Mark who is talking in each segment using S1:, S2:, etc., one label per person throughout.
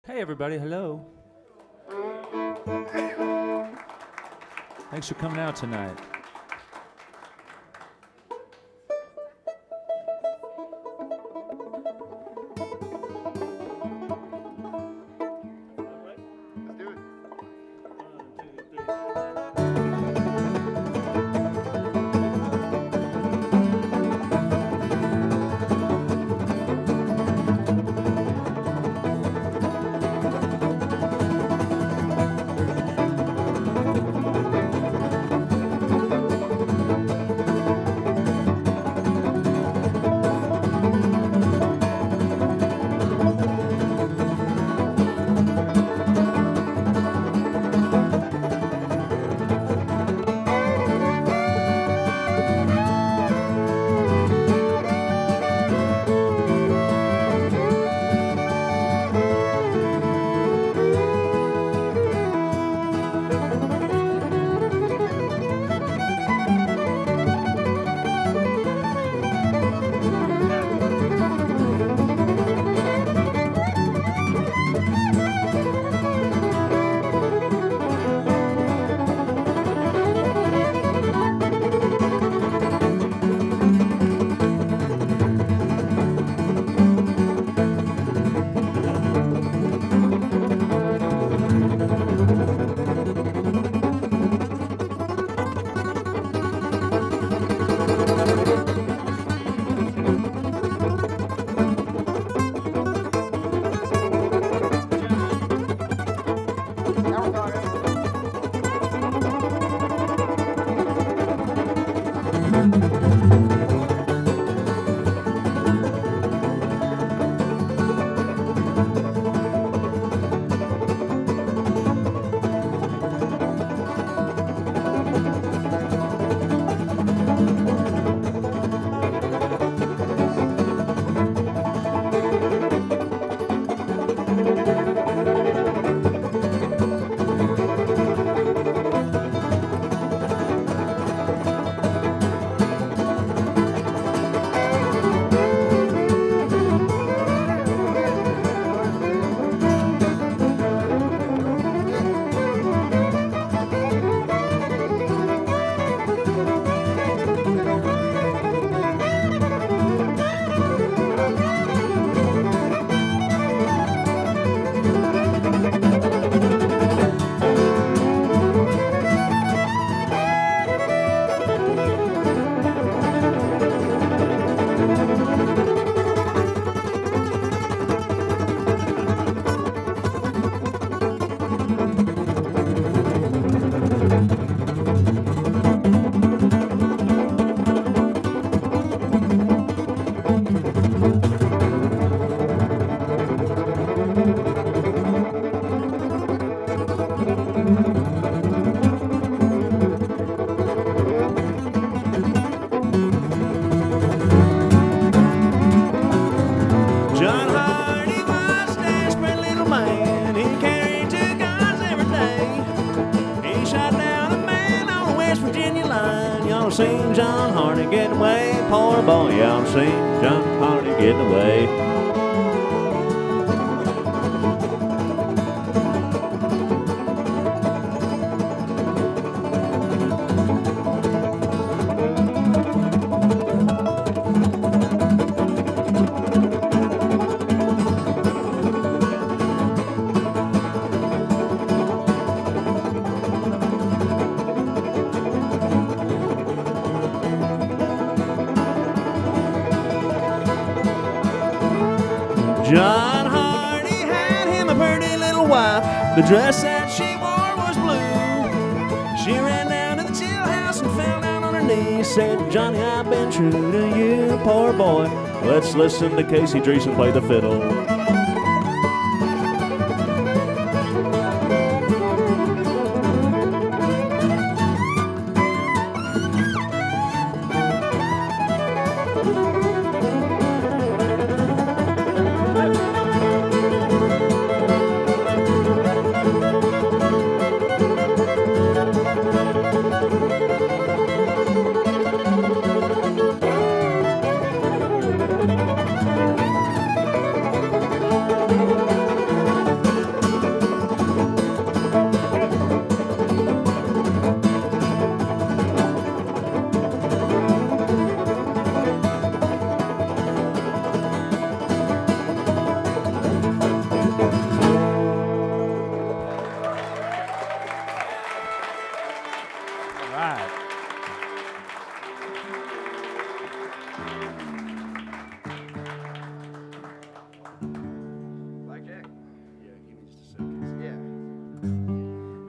S1: Hey everybody, hello. Thanks for coming out tonight.
S2: Seen John Hardy getting away, poor boy, y'all seen John Hardy getting away. John Hardy had him a pretty little wife. The dress that she wore was blue. She ran down to the jailhouse and fell down on her knees. Said, Johnny, I've been true to you, poor boy. Let's listen to Casey Driessen play the fiddle.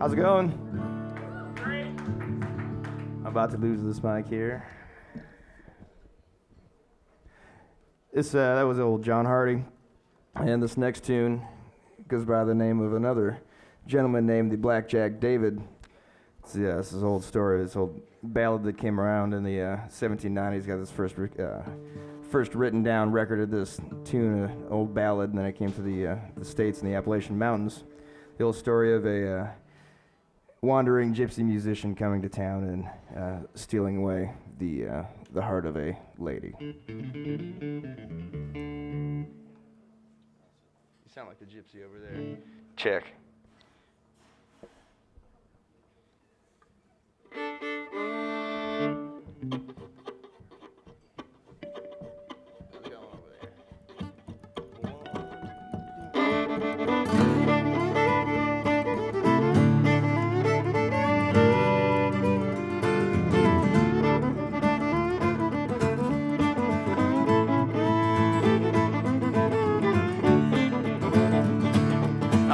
S3: How's it going? Great. I'm about to lose this mic here. That was old John Hardy, and this next tune goes by the name of another gentleman named the Blackjack David. This is an old story. This old ballad that came around in the 1790s. Got this first written down record of this tune, an old ballad, and then it came to the States in the Appalachian Mountains. The old story of a wandering gypsy musician coming to town and stealing away the heart of a lady. You sound like the gypsy over there. Check.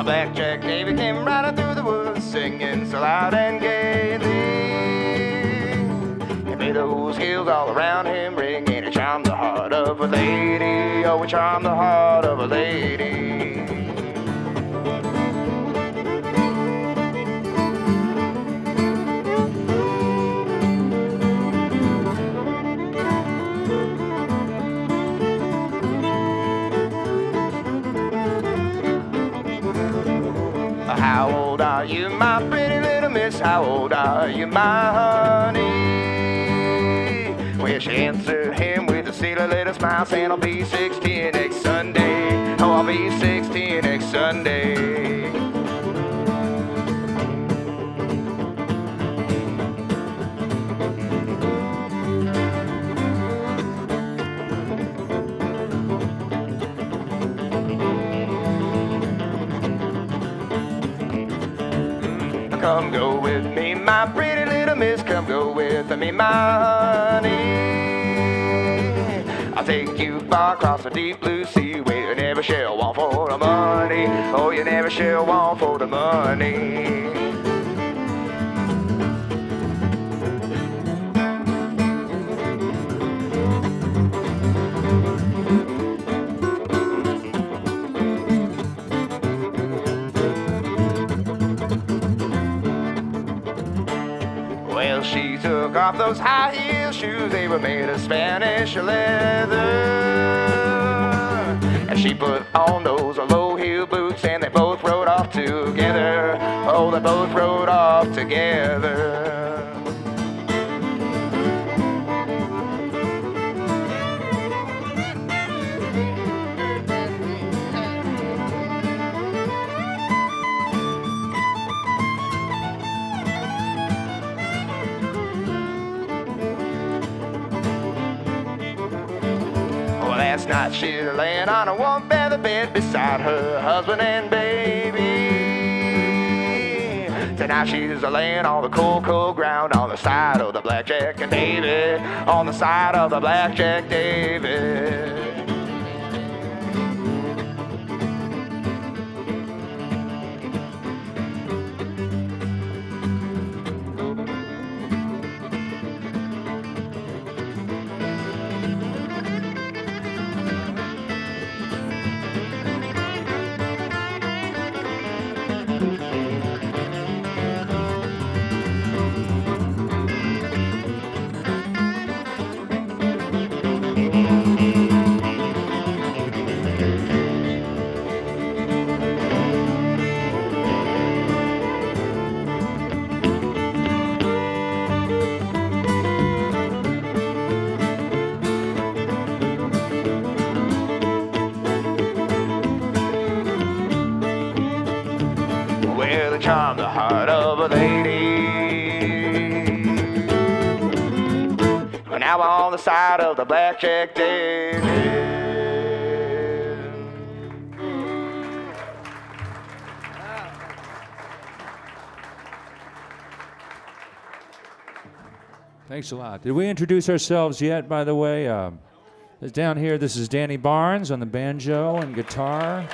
S3: Blackjack David came riding through the woods, singing so loud and gaily. He made those hills all around him ring, and he charmed the heart of a lady. Oh, he charmed the heart of a lady. How old are you, my pretty little miss? How old are you, my honey? Well, she answered him with a silly little smile, saying, I'll be 16 next Sunday. Oh, I'll be 16 next Sunday. Come go with me, my pretty little miss. Come go with me, my honey. I'll take you far across the deep blue sea, where you never shall want for the money. Oh, you never shall want for the money. She took off those high heel shoes, they were made of Spanish leather. And she put on those low heel boots, and they both rode off together. Oh, they both rode off together. Last night she was laying on a warm feather bed beside her husband and baby. Tonight she's laying on the cold, cold ground on the side of the Blackjack and David. On the side of the Blackjack David. Charm the heart of a lady. We're now on the side of the Blackjack David.
S1: Thanks a lot. Did we introduce ourselves yet, by the way? Down here, this is Danny Barnes on the banjo and guitar.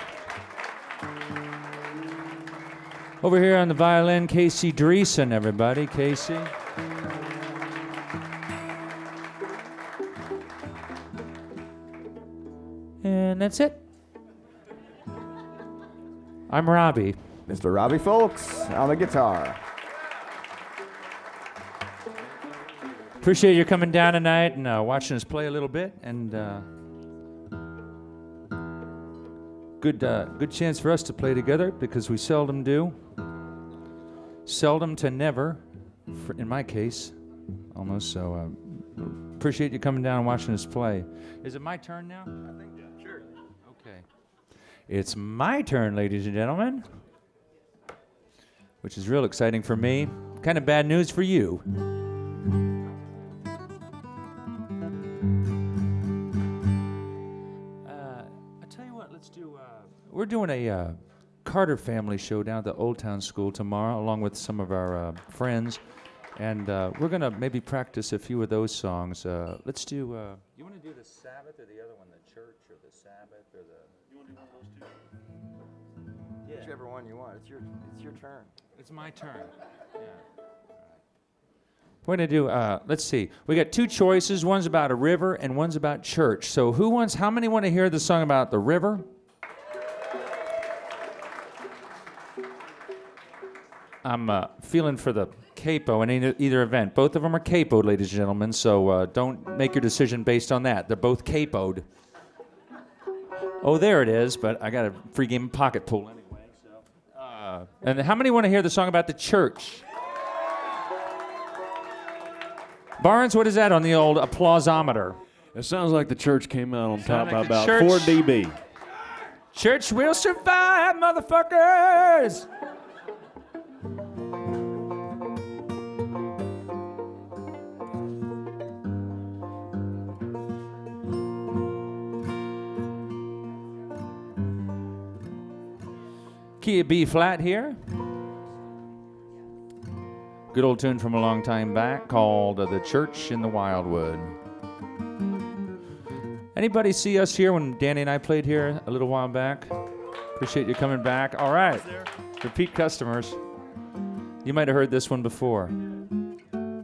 S1: Over here on the violin, Casey Driessen, everybody. Casey. And that's it. I'm Robbie.
S3: Mr. Robbie Fulks on the guitar.
S1: Appreciate you coming down tonight and watching us play a little bit. And good chance for us to play together because we seldom do. Seldom to never, in my case, almost. So appreciate you coming down and watching us play. Is it my turn now? I think so. Sure. Okay. It's my turn, ladies and gentlemen, which is real exciting for me. Kind of bad news for you. I tell you what, let's do. We're doing a Carter family show down at the Old Town School tomorrow, along with some of our friends, and we're gonna maybe practice a few of those songs. Let's do. You want to do the Sabbath or the other one, the Church or the Sabbath or the? You want to do one of those two?
S3: Yeah. Whichever one you want. It's your turn.
S1: It's my turn. Yeah. We're going to do, let's see. We got two choices. One's about a river and one's about church. So how many want to hear the song about the river? I'm feeling for the capo in either event. Both of them are capoed, ladies and gentlemen, so don't make your decision based on that. They're both capoed. Oh, there it is, but I got a free game of pocket pool anyway. So, and how many want to hear the song about the church? Barnes, what is that on the old applausometer?
S2: It sounds like the church came out on top by
S1: like
S2: about
S1: church.
S2: 4 dB.
S1: Church will survive, motherfuckers! Key of B flat here. Good old tune from a long time back called The Church in the Wildwood. Anybody see us here when Danny and I played here a little while back? Appreciate you coming back. All right. Repeat customers. You might have heard this one before.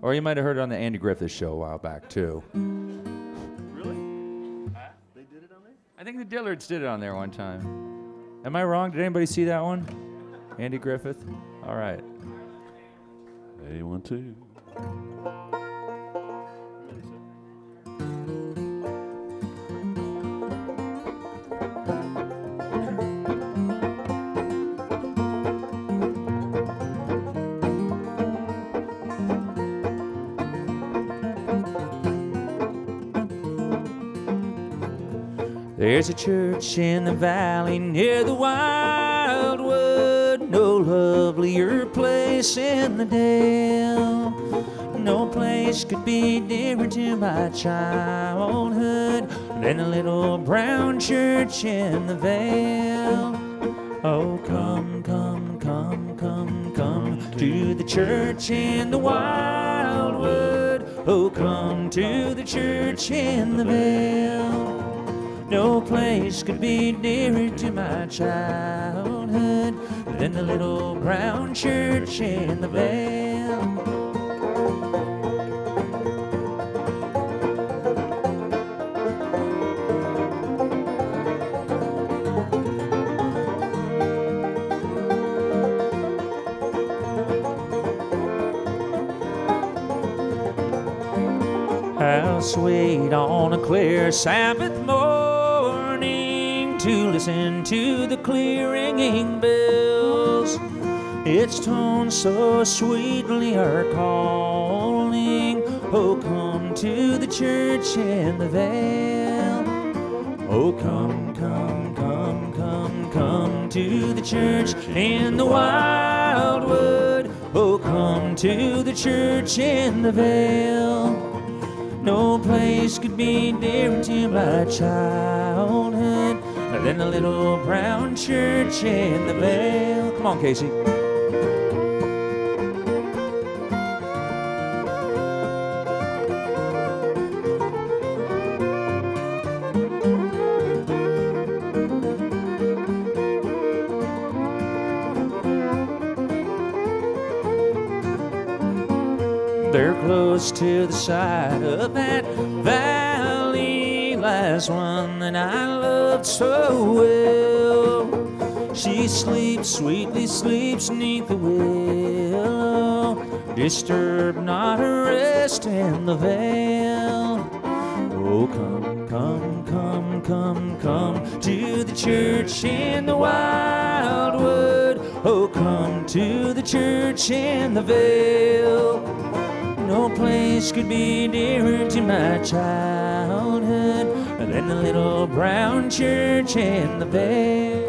S1: Or you might have heard it on the Andy Griffith show a while back, too.
S2: Really? They did it on there?
S1: I think the Dillards did it on there one time. Am I wrong? Did anybody see that one? Andy Griffith? All right.
S2: Hey, 1, 2.
S1: There's a church in the valley near the wildwood, no lovelier place in the dale. No place could be dearer to my childhood than the little brown church in the vale. Oh, come, come, come, come, come to the church in the wildwood. Oh, come to the church in the vale. No place could be nearer to my childhood than the little brown church in the vale. How sweet on a clear Sabbath morning to listen to the clear ringing bells. Its tones so sweetly are calling, oh, come to the church in the vale. Oh, come, come, come, come, come to the church in the wildwood. Oh, come to the church in the vale. No place could be dearer to my childhood than the little brown church in the vale. Come on, Casey. They're close to the side of that valley, last one that I loved so well. She sleeps, sweetly sleeps neath the willow, disturb not her rest in the vale. Oh, come, come, come, come, come to the church in the wildwood. Oh, come to the church in the vale. No place could be dearer to my childhood than the little brown church in the vale.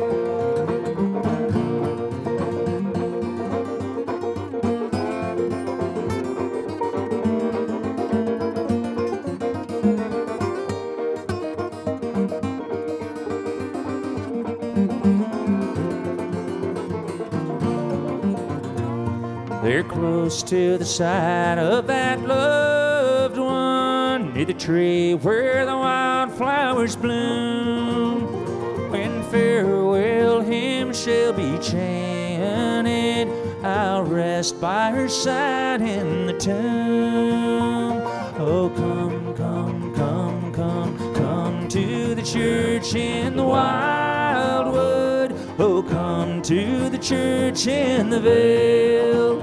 S1: They're close to the side of that loved one, near the tree where the wildflowers bloom. When farewell hymn shall be chanted, I'll rest by her side in the tomb. Oh, come, come, come, come, come to the church in the wildwood. Oh, come to the church in the vale.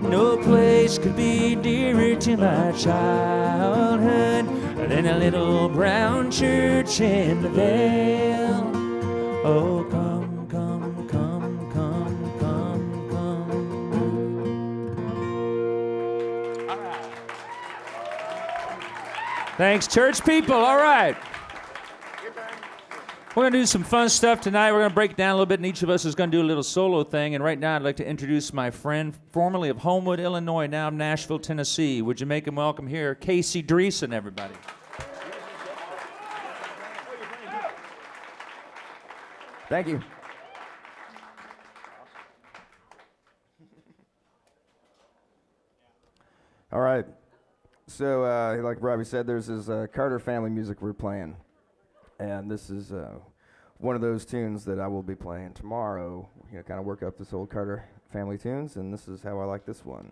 S1: No place could be dearer to my childhood than a little brown church in the vale. Oh, come, come, come, come, come, come. All right. Thanks, church people. All right. We're going to do some fun stuff tonight. We're going to break it down a little bit, and each of us is going to do a little solo thing. And right now, I'd like to introduce my friend, formerly of Homewood, Illinois, now of Nashville, Tennessee. Would you make him welcome here? Casey Driessen, everybody.
S3: Thank you. All right. So, like Robbie said, there's this Carter family music we're playing. And this is one of those tunes that I will be playing tomorrow. You know, kind of work up this old Carter family tunes, and this is how I like this one.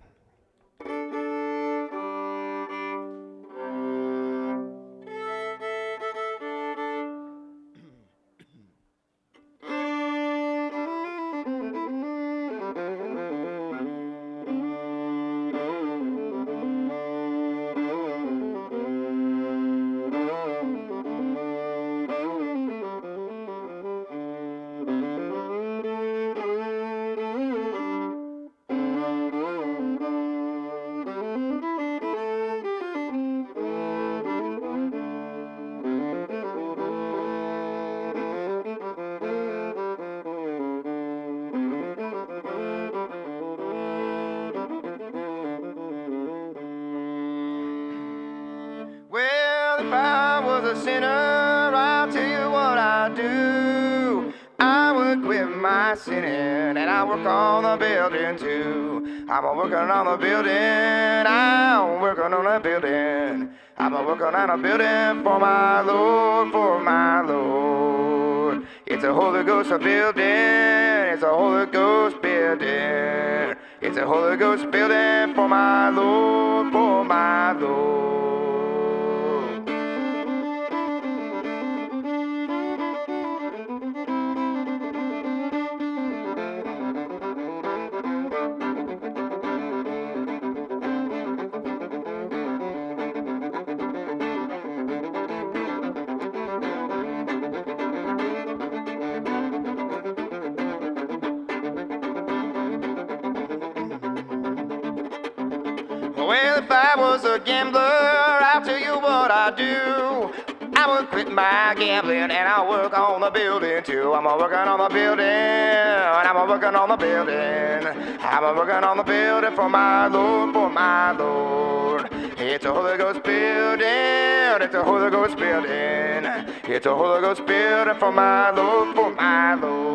S4: If I was a sinner, I'll tell you what I'd do. I would quit my sinning and I work on the building too. I'm a working on the building, I'm working on a building. I'm a working on a building for my Lord, for my Lord. It's a Holy Ghost building, it's a Holy Ghost building. It's a Holy Ghost building for my Lord, for my Lord. Well, if I was a gambler, I'll tell you what I'd do. I would quit my gambling and I'll work on the building too. I'm a working on the building, and I'm a working on the building. I'm a working on the building for my Lord, for my Lord. It's a Holy Ghost building, it's a Holy Ghost building. It's a Holy Ghost building for my Lord, for my Lord.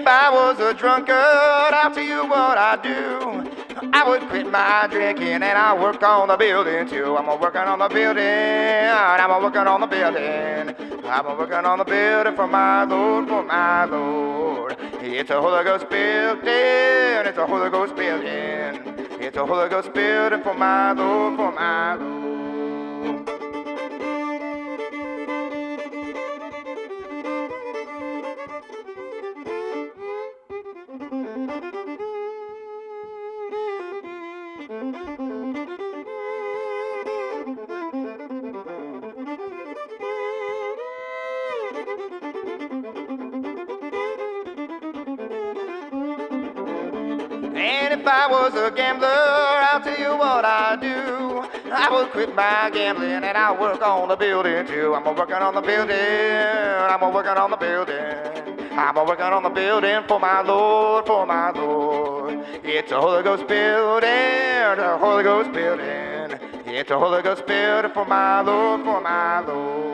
S4: if I was a drunkard, I'll tell you what I'd do. I would quit my drinking and I'd work on the building too. I'm working on the building, I'm working on the building. I'm working on the building for my Lord, for my Lord. It's a Holy Ghost building, it's a Holy Ghost building. It's a Holy Ghost building for my Lord, for my Lord. And if I was a gambler, I'll tell you what I'd do. I would quit my gambling and I'll work on the building too. I'm working on the building, I'm working on the building. I'm working on the building for my Lord, for my Lord. It's a Holy Ghost building, a Holy Ghost building. It's a Holy Ghost building for my Lord, for my Lord.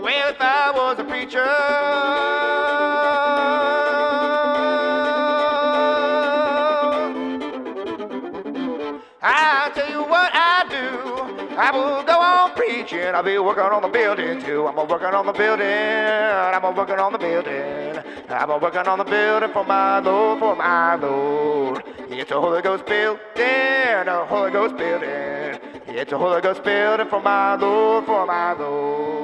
S4: Well, if I was a preacher, I'll tell you what I do. I will go on preaching. I'll be working on the building too. I'm working on the building. I'm working on the building. I'm working on the building for my Lord, for my Lord. It's a Holy Ghost building, a Holy Ghost building. It's a Holy Ghost building for my Lord, for my Lord.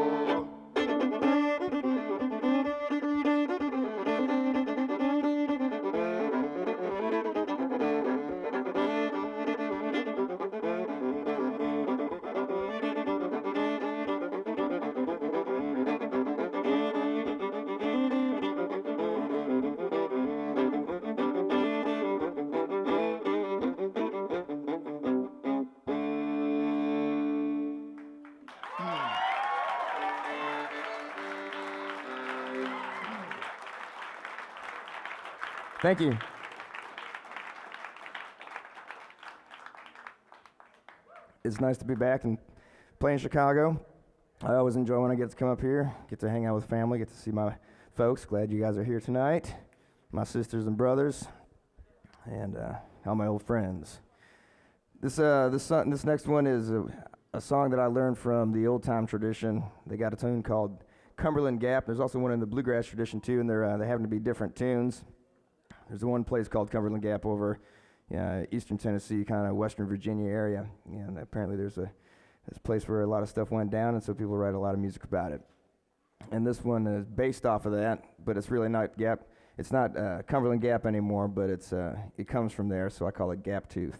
S3: Thank you. It's nice to be back and play in Chicago. I always enjoy when I get to come up here, get to hang out with family, get to see my folks. Glad you guys are here tonight. My sisters and brothers, and all my old friends. This next one is a song that I learned from the old time tradition. They got a tune called Cumberland Gap. There's also one in the bluegrass tradition too, and they happen to be different tunes. There's one place called Cumberland Gap over eastern Tennessee, kind of western Virginia area. And apparently there's a place where a lot of stuff went down, and so people write a lot of music about it. And this one is based off of that, but it's really not Gap. It's not Cumberland Gap anymore, but it comes from there, so I call it Gap Tooth.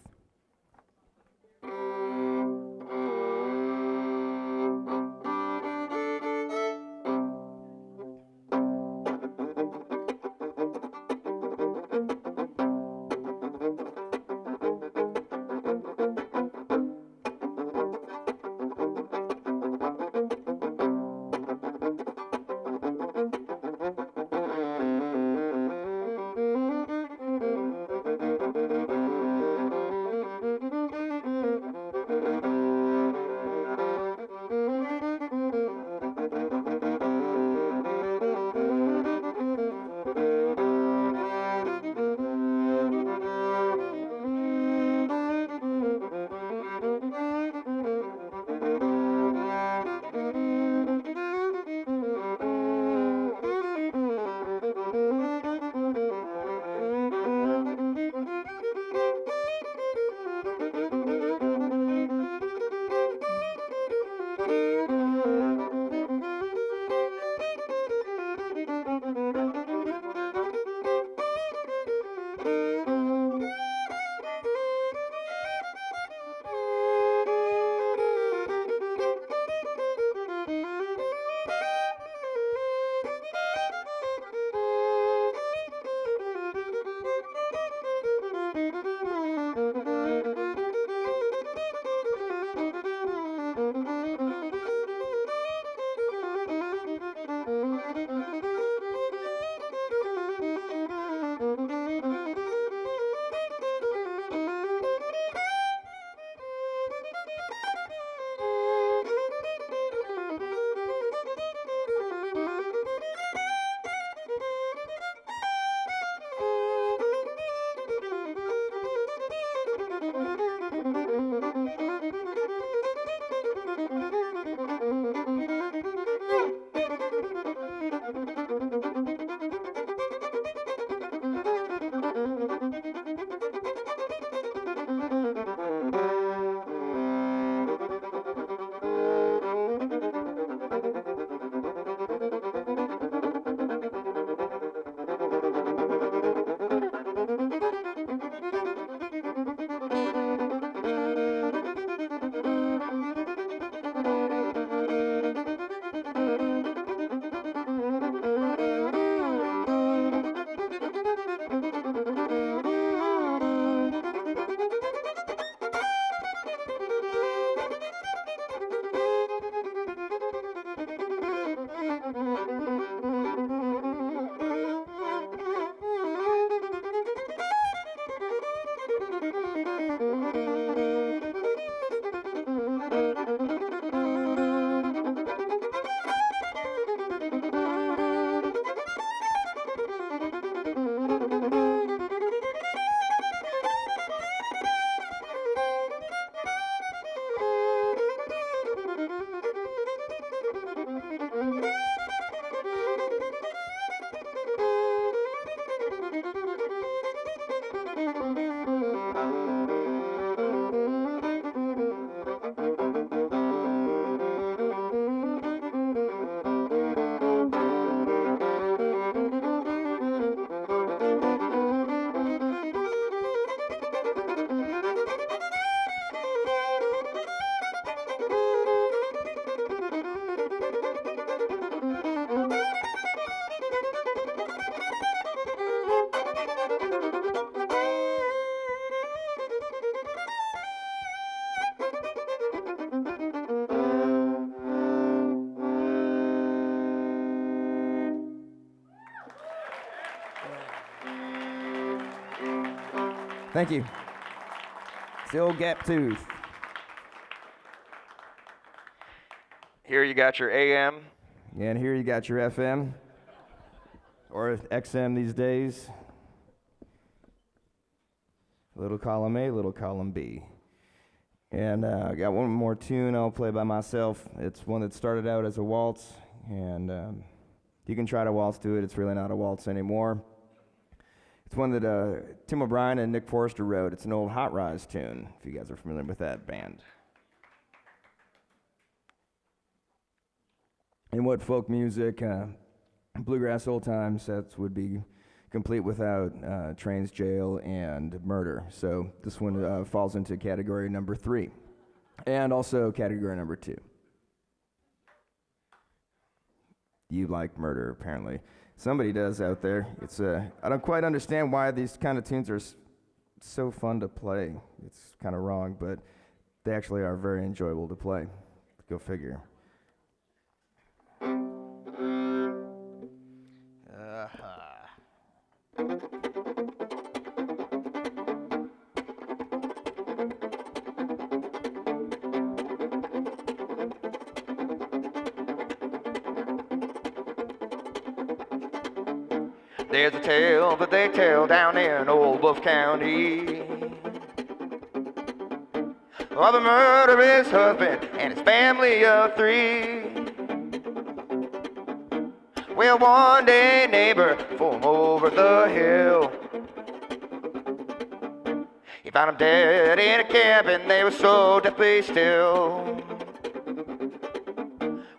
S3: Thank you. It's the old gap tooth.
S4: Here you got your AM.
S3: And here you got your FM, or XM these days. Little column A, little column B. And I got one more tune I'll play by myself. It's one that started out as a waltz, and you can try to waltz to it. It's really not a waltz anymore. It's one that Tim O'Brien and Nick Forrester wrote. It's an old Hot Rise tune, if you guys are familiar with that band. And what folk music, bluegrass old time sets would be complete without Trains, Jail, and Murder. So this one falls into category number 3, and also category number 2. You like Murder, apparently. Somebody does out there. It's I don't quite understand why these kind of tunes are so fun to play. It's kind of wrong, but they actually are very enjoyable to play. Go figure.
S4: There's a tale that they tell down in Old Wolf County of a murderous husband and his family of 3. Well, one day neighbor from over the hill, he found him dead in a cabin. They were so deathly still.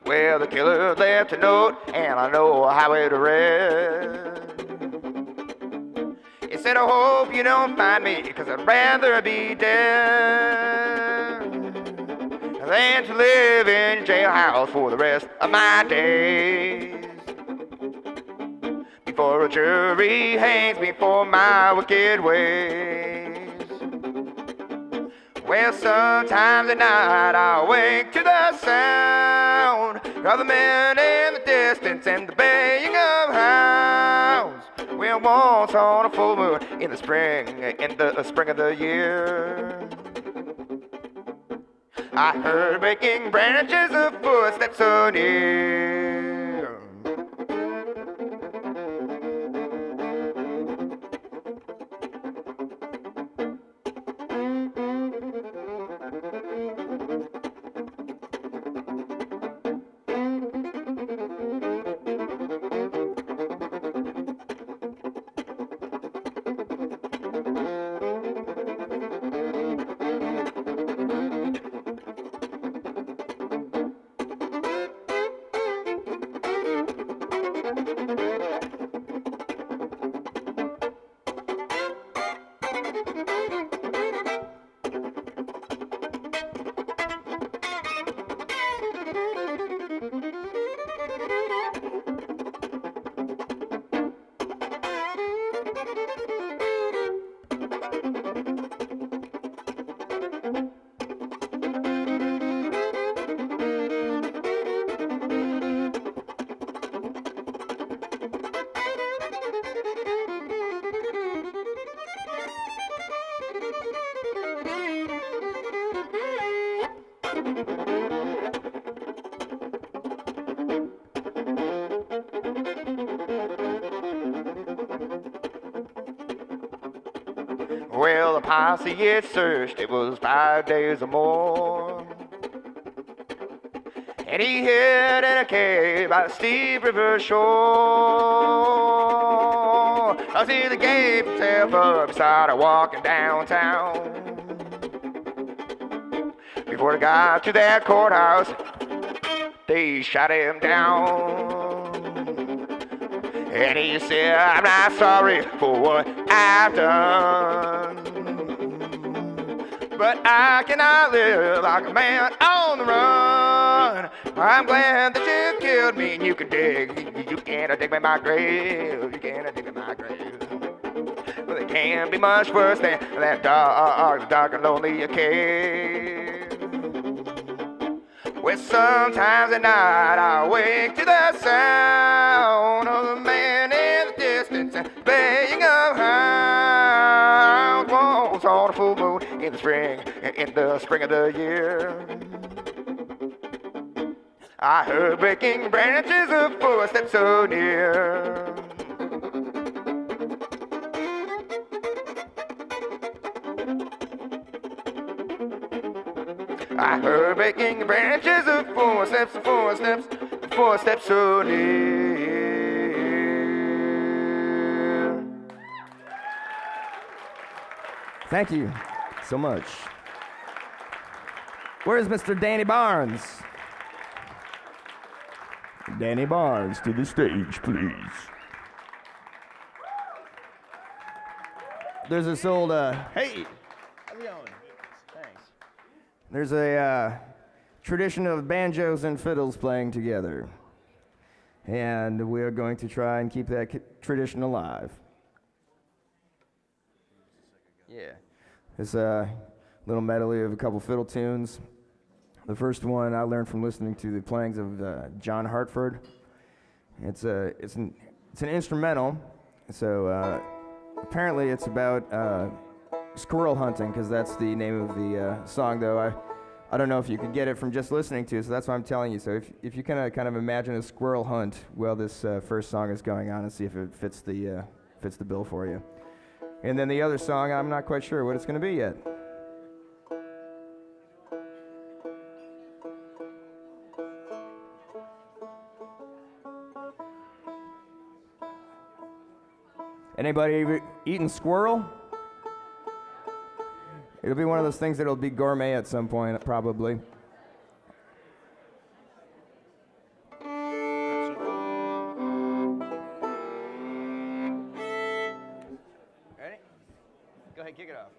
S4: Well, the killer left a note, and I know how it read. He said, I hope you don't find me, 'cause I'd rather be dead than to live in jailhouse for the rest of my days. Before a jury hangs me for my wicked ways. Well, sometimes at night I wake to the sound of the men in the distance and the baying of hounds. Well, once on a full moon in the spring of the year, I heard breaking branches of footsteps so near. Well, the posse it searched, it was 5 days or more. And he hid in a cave by the steep river shore. I see the gave himself up beside her walking downtown. Before they got to that courthouse, they shot him down. And he said, I'm not sorry for what I've done, but I cannot live like a man on the run. I'm glad that you killed me and you can you can't dig me my grave, you can't dig me my grave. Well, it can't be much worse than that dark and lonely cave. Well, sometimes at night I wake to the sound of the man in the distance and baying of hounds. Whoa. was on a full moon in the spring of the year. I heard breaking branches of footsteps so near. I heard breaking branches of footsteps so near.
S3: Thank you so much. Where's Mr. Danny Barnes? Danny Barnes to the stage, please. There's this old, hey! How's it going? Thanks. There's a tradition of banjos and fiddles playing together. And we are going to try and keep that tradition alive. Yeah. It's a little medley of a couple fiddle tunes. The first one I learned from listening to the playings of John Hartford. It's an instrumental, so apparently it's about squirrel hunting, because that's the name of the song, though I don't know if you could get it from just listening to it, so that's why I'm telling you. So if you kind of imagine a squirrel hunt while this first song is going on, and see if it fits the bill for you. And then the other song, I'm not quite sure what it's going to be yet. Anybody eating squirrel? It'll be one of those things that'll be gourmet at some point, probably. Ready? Go ahead, kick it off.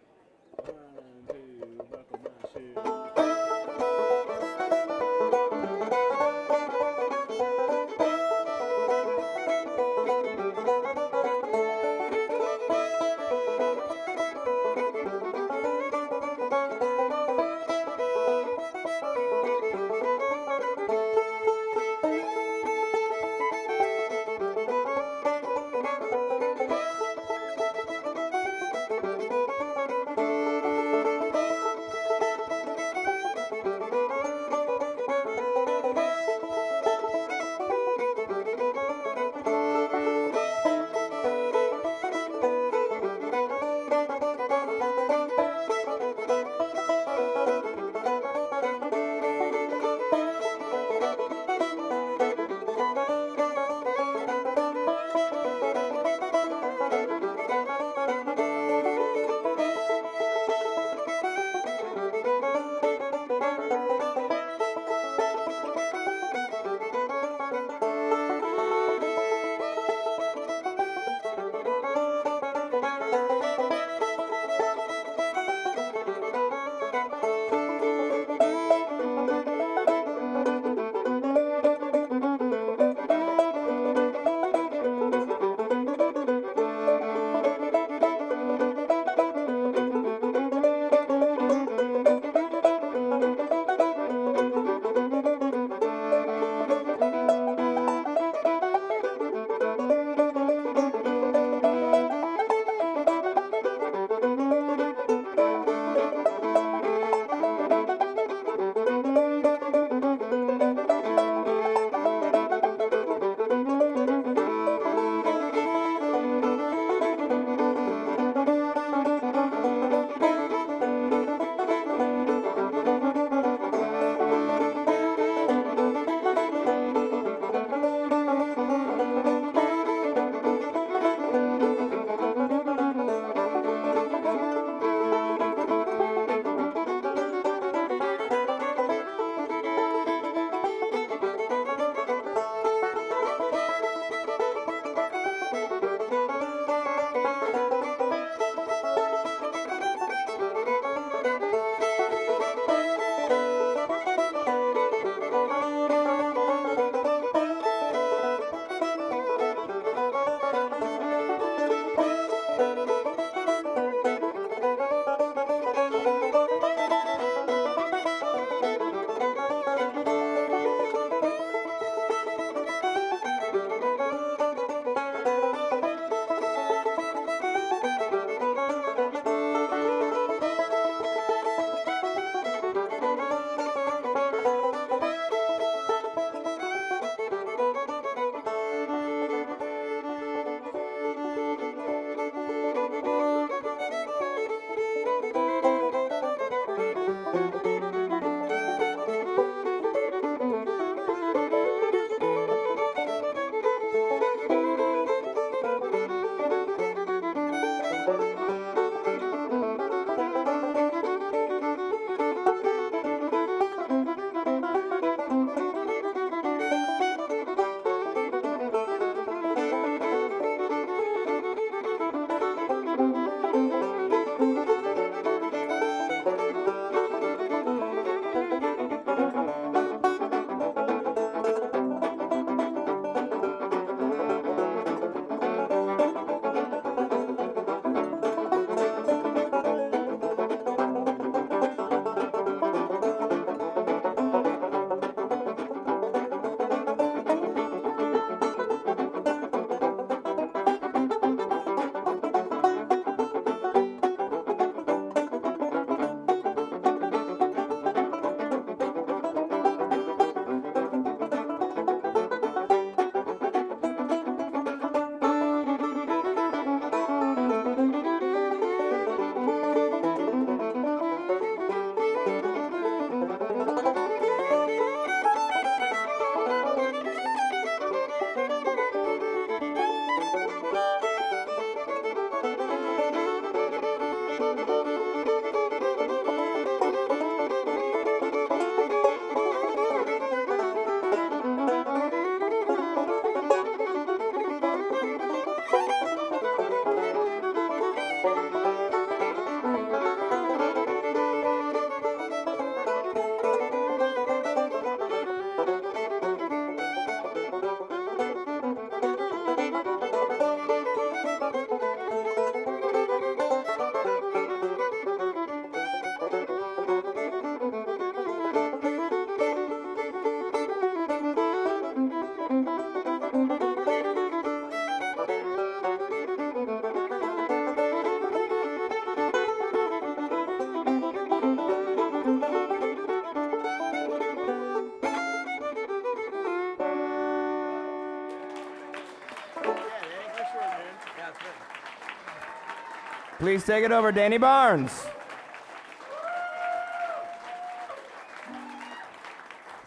S3: Please take it over, Danny Barnes.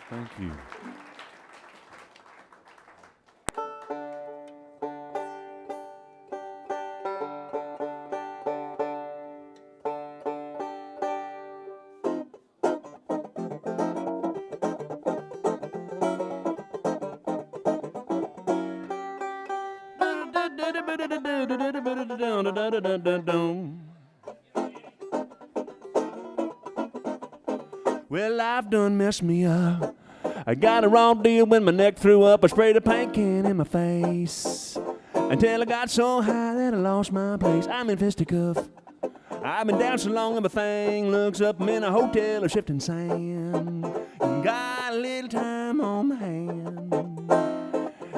S2: Thank you. Well, life done messed me up. I got a raw deal when my neck threw up. I sprayed a paint can in my face until I got so high that I lost my place. I'm in fisticuff. I've been down so long and my thing looks up. I'm in a hotel of shifting sand. Got a little time on my hand.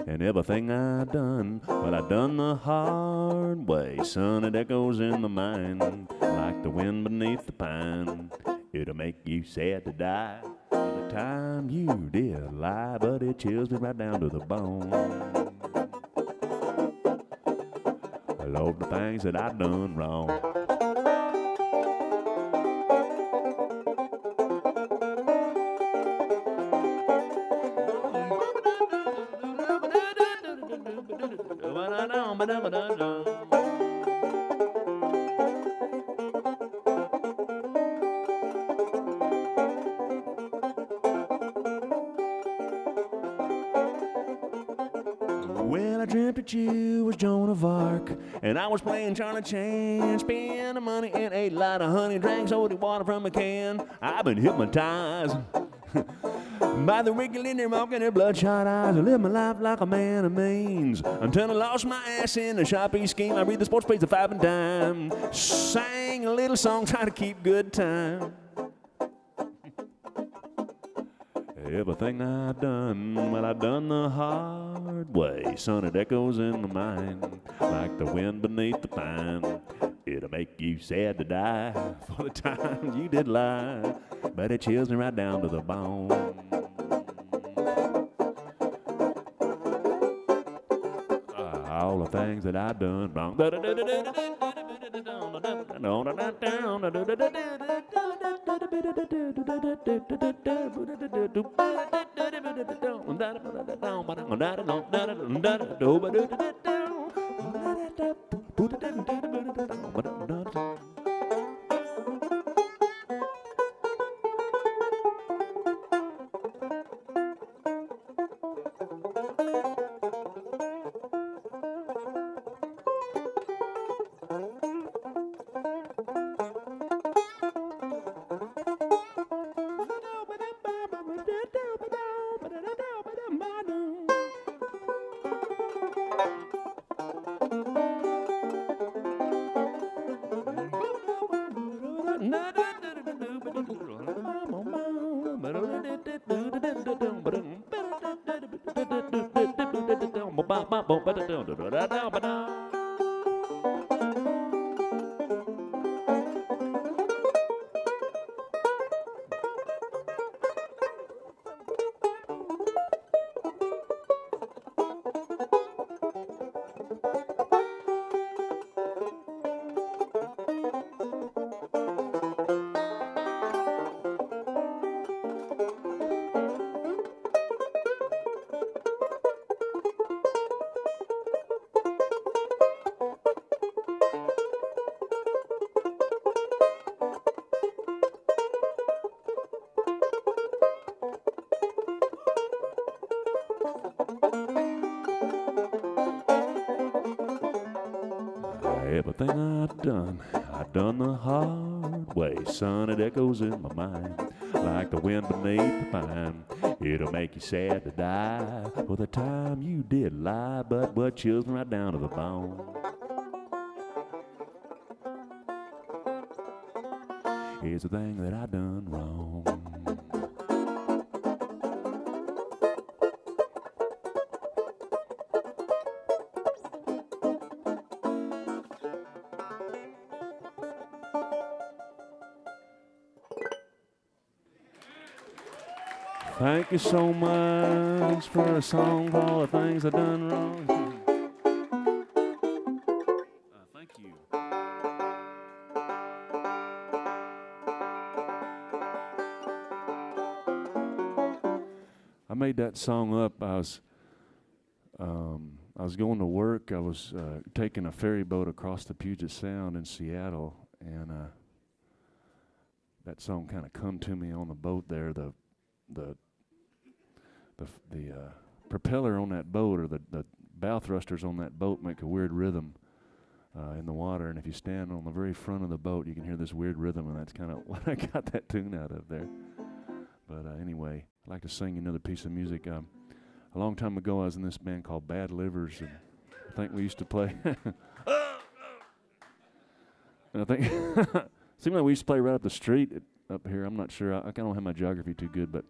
S2: And everything I done, well, I done the hard way. Son, it echoes in my mind like the wind beneath the pine. It'll make you sad to die for the time you did lie, but it chills me right down to the bone. I love the things that I done wrong. Well, I dreamt that you was Joan of Arc, and I was playing Charlie Chan, spending the money and ate a lot of honey, drank soda water from a can. I've been hypnotized by the wrinkle in their walk and their bloodshot eyes. I live my life like a man of means until I lost my ass in a Sharpie scheme. I read the sports page of 5 and dime, sang a little song, trying to keep good time. Everything I done, well, I done the hard way. Son, it echoes in my mind like the wind beneath the pine. It'll make you sad to die for the time you did lie, but it chills me right down to the bone. All the things that I done wrong. Everything I done the hard way. Son, it echoes in my mind like the wind beneath the pine. It'll make you sad to die for the time you did lie, but what chills me right down to the bone. Here's the thing that I done wrong. Thank you so much for a song for all the things I done wrong. Thank you.
S5: that song up, I was going to work. I was taking a ferry boat across the Puget Sound in Seattle, and that song kind of come to me on the boat there. The propeller on that boat, or the bow thrusters on that boat, make a weird rhythm in the water. And if you stand on the very front of the boat, you can hear this weird rhythm, and that's kind of what I got that tune out of there. But anyway, I'd like to sing another piece of music. A long time ago, I was in this band called Bad Livers, and I think we used to play. And I think seemed like we used to play right up the street up here. I'm not sure. I don't have my geography too good, but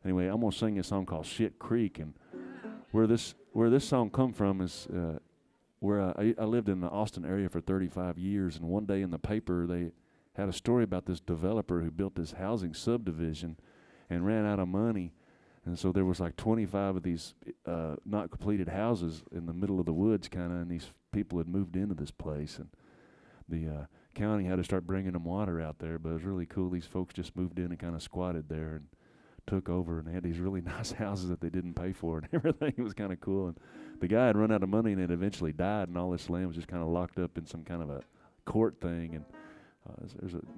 S5: anyway, I'm gonna sing a song called Shit Creek, and where this song come from is where I lived in the Austin area for 35 years, and one day in the paper they had a story about this developer who built this housing subdivision and ran out of money. And so there was like 25 of these not completed houses in the middle of the woods, kind of, and these people had moved into this place, and the county had to start bringing them water out there. But it was really cool. These folks just moved in and kind of squatted there and took over, and they had these really nice houses that they didn't pay for and everything. It was kind of cool. And the guy had run out of money and had eventually died, and all this land was just kind of locked up in some kind of a court thing. And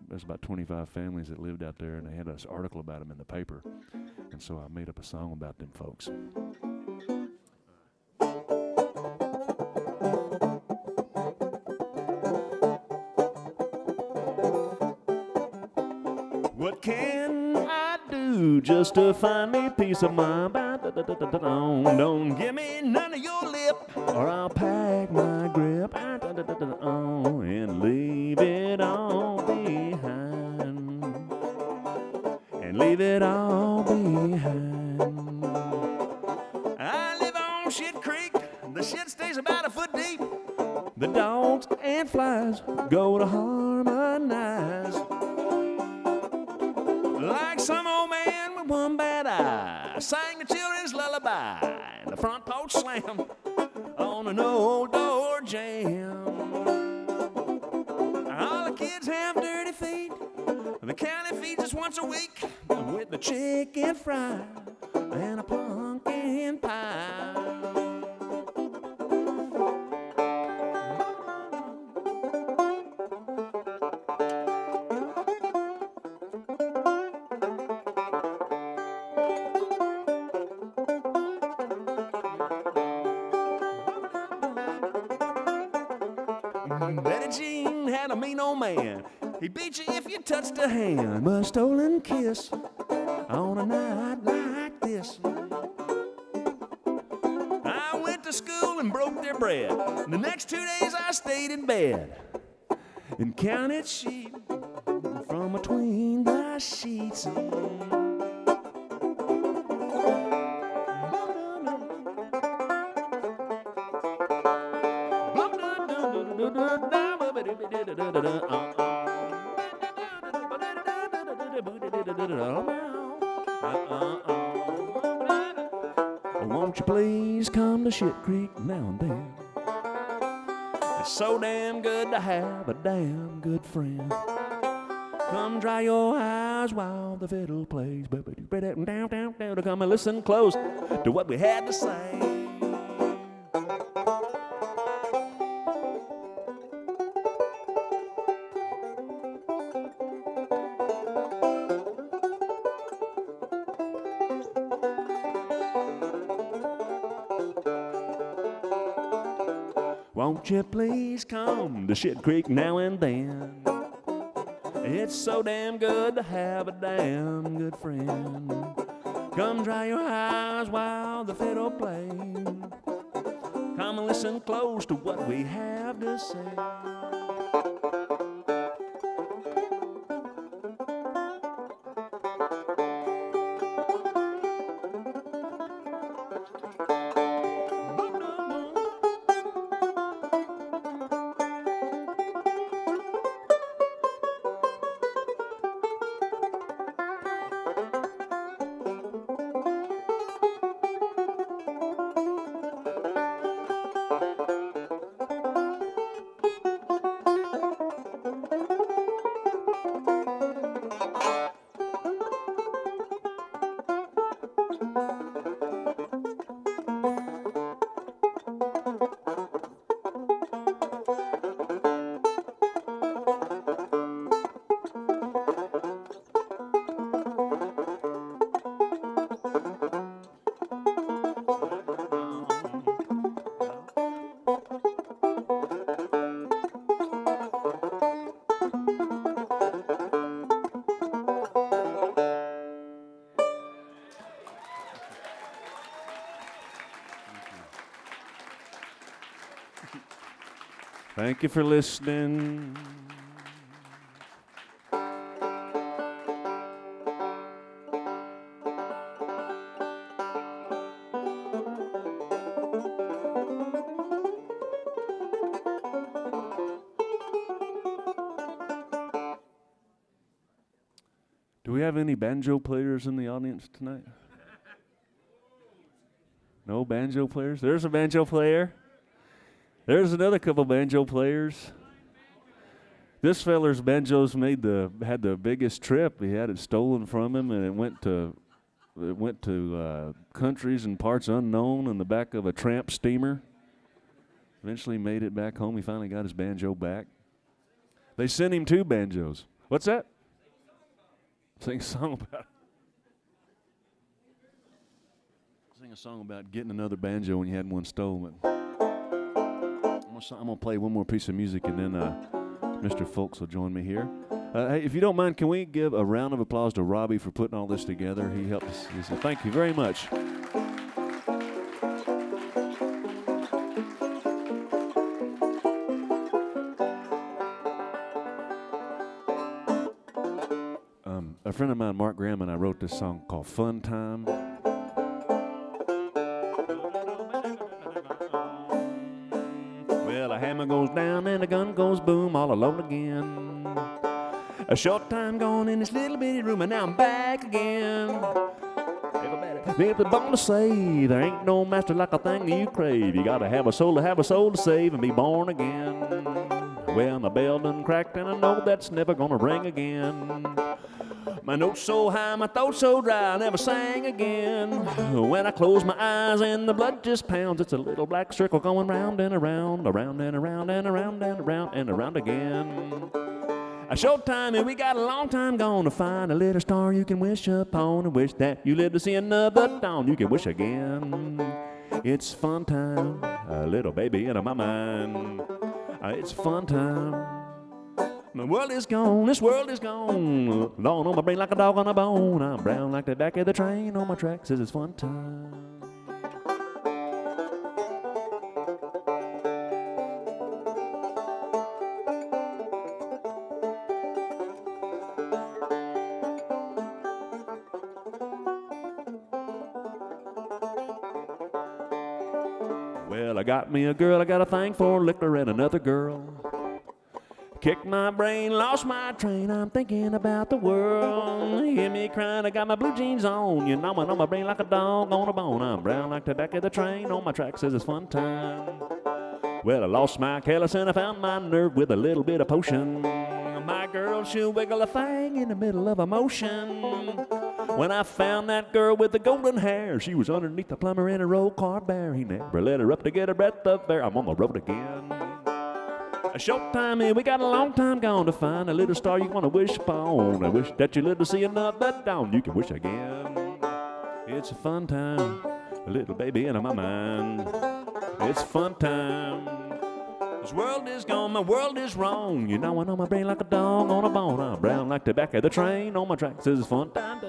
S5: there's about 25 families that lived out there, and they had this article about them in the paper. And so I made up a song about them folks. What can I do just to find me peace of mind? Don't give me none of your lip, or I'll pack my grip and leave it all behind. And leave it all behind. I live on Shit Creek. The shit stays about a foot deep. The dogs and flies go to harmonize. Like some old man with one bad eye sang the children's lullaby, and the front porch slam on an old door jam. All the kids have dirty feet. The county feeds us once a week with the chicken fry and a pumpkin pie. Betty Jean had a mean old man. He beat you if you touched a hand. A stolen kiss on a night like this. I went to school and broke their bread. The next 2 days I stayed in bed and counted sheep from between the sheets. Won't you please come to Shit Creek now and then? It's so damn good to have a damn good friend. Come dry your eyes while the fiddle plays. Come and listen close to what we had to say. Won't you please come to Shit Creek now and then? It's so damn good to have a damn good friend. Come dry your eyes while the fiddle plays. Come and listen close to what we have to say. Thank you for listening. Do we have any banjo players in the audience tonight? No banjo players? There's a banjo player. There's another couple banjo players. This feller's banjos had the biggest trip. He had it stolen from him, and it went to countries and parts unknown in the back of a tramp steamer. Eventually made it back home. He finally got his banjo back. They sent him 2 banjos. What's that? Sing a song about getting another banjo when you had one stolen. I'm gonna play one more piece of music, and then Mr. Fulks will join me here. Hey, if you don't mind, can we give a round of applause to Robbie for putting all this together? He helped us. Thank you very much. A friend of mine, Mark Graham, and I wrote this song called Funtime. Well, a hammer goes down and a gun goes boom, all alone again. A short time gone in this little bitty room, and now I'm back again. Everybody, if the bone to say, there ain't no master like a thing that you crave. You gotta have a soul to save and be born again. Well, my bell done cracked, and I know that's never gonna ring again. My note's so high, my throat's so dry, I never sang again. When I close my eyes and the blood just pounds, it's a little black circle going round and around, around and around and around and around and around again. A short time and we got a long time gone to find a little star you can wish upon and wish that you live to see another dawn. You can wish again. It's fun time, a little baby in my mind. It's fun time. My world is gone, this world is gone. Long on my brain like a dog on a bone. I'm brown like the back of the train on my track. Says it's fun time. Well, I got me a girl, I got a thing for liquor and another girl. Kicked my brain, lost my train, I'm thinking about the world. Hear me crying, I got my blue jeans on. You know my brain like a dog on a bone. I'm brown like the back of the train on my track, says it's fun time. Well, I lost my callus and I found my nerve with a little bit of potion. My girl, she'll wiggle a thing in the middle of a motion. When I found that girl with the golden hair, she was underneath the plumber in a roll car bear. He never let her up to get a breath of air. I'm on the road again. A short time and we got a long time gone to find a little star you want to wish upon. I wish that you live to see another dawn. You can wish again. It's a fun time, a little baby in my mind. It's fun time. This world is gone, my world is wrong. You know I know my brain like a dog on a bone. I'm brown like the back of the train on my track. Says it's fun time.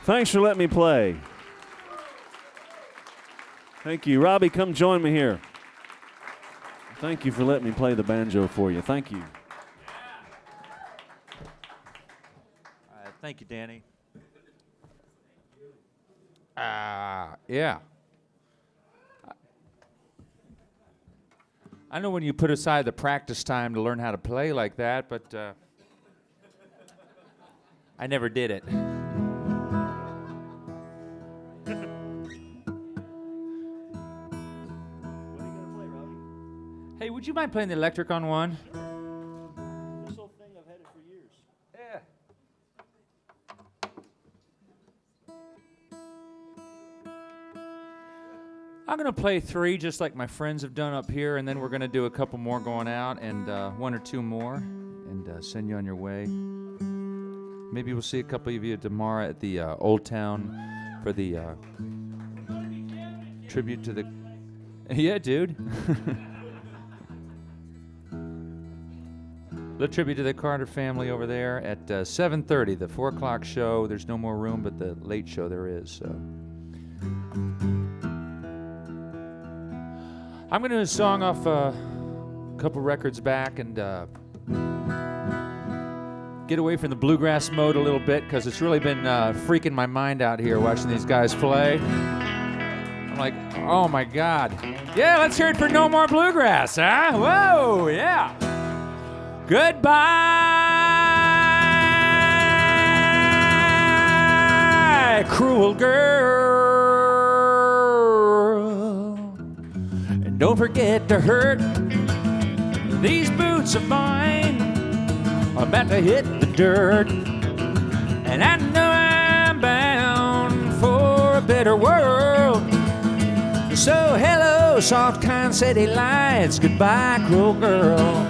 S5: Thanks for letting me play. Thank you. Robbie, come join me here. Thank you for letting me play the banjo for you. Thank you.
S1: All right, thank you, Danny. Yeah. I know when you put aside the practice time to learn how to play like that, but I never did it. Hey, would you mind playing the electric on one?
S5: This whole thing, I've had it for years.
S1: Yeah. I'm going to play 3 just like my friends have done up here, and then we're going to do a couple more going out and 1 or 2 more and send you on your way. Maybe we'll see a couple of you tomorrow at the Old Town for the tribute to the... Yeah, dude. The tribute to the Carter family over there at 7:30, the 4 o'clock show. There's no more room, but the late show there is. So I'm going to do a song off a couple records back and get away from the bluegrass mode a little bit because it's really been freaking my mind out here watching these guys play. I'm like, oh my God. Yeah, let's hear it for No More Bluegrass, huh? Whoa, yeah. Goodbye, cruel girl. And don't forget to hurt these boots of mine. I'm about to hit the dirt. And I know I'm bound for a better world. So hello, soft kind city lights. Goodbye, cruel girl.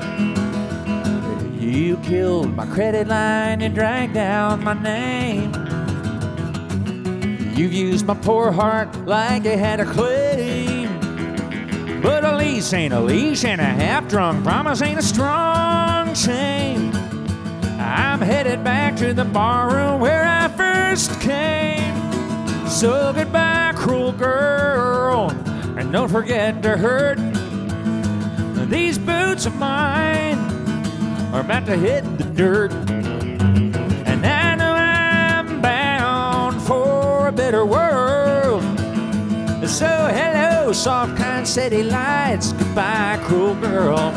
S1: You killed my credit line and dragged down my name. You've used my poor heart like it had a claim. But a leash ain't a leash, and a half-drunk promise ain't a strong chain. I'm headed back to the barroom where I first came. So goodbye, cruel girl, and don't forget to hurt these boots of mine. Are about to hit the dirt, and I know I'm bound for a better world. So hello, soft kind city lights. Goodbye, cruel girl.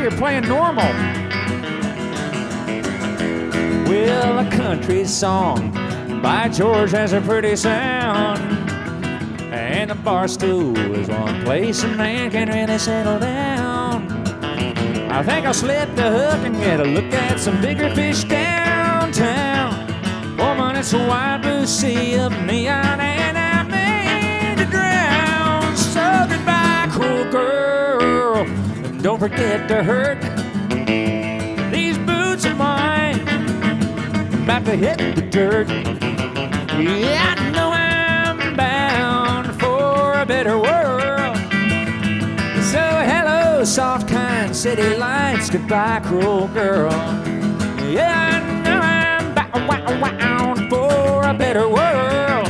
S1: You're playing normal. Well, a country song by George has a pretty sound, and a bar stool is one place a man can really settle down. I think I'll slip the hook and get a look at some bigger fish downtown. Woman, it's a wide blue sea of neon, and I'm made to drown. So goodbye, cruel girl. Don't forget to hurt these boots of mine. I'm about to hit the dirt. Yeah, I know I'm bound for a better world. So hello, soft kind city lights. Goodbye, cruel girl. Yeah, I know I'm bound for a better world.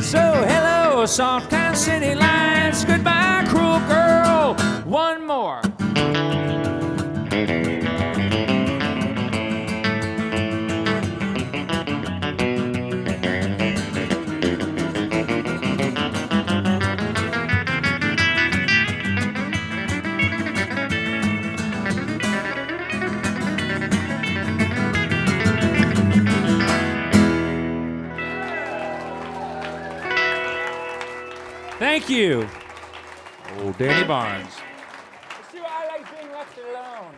S1: So hello, soft kind city lights. Goodbye, cruel girl. One more. Thank you. Oh, Danny Barnes. Let's do I Like Being Left Alone.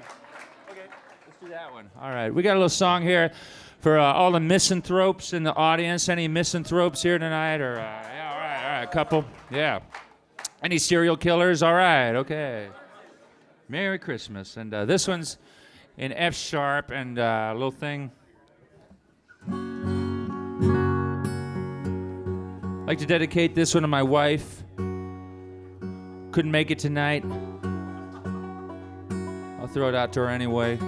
S1: Okay, let's do that one. All right, we got a little song here for all the misanthropes in the audience. Any misanthropes here tonight? Or yeah, all right, a couple. Yeah. Any serial killers? All right, okay. Merry Christmas. And this one's in F sharp and a little thing. I'd like to dedicate this one to my wife. Couldn't make it tonight. I'll throw it out to her anyway. A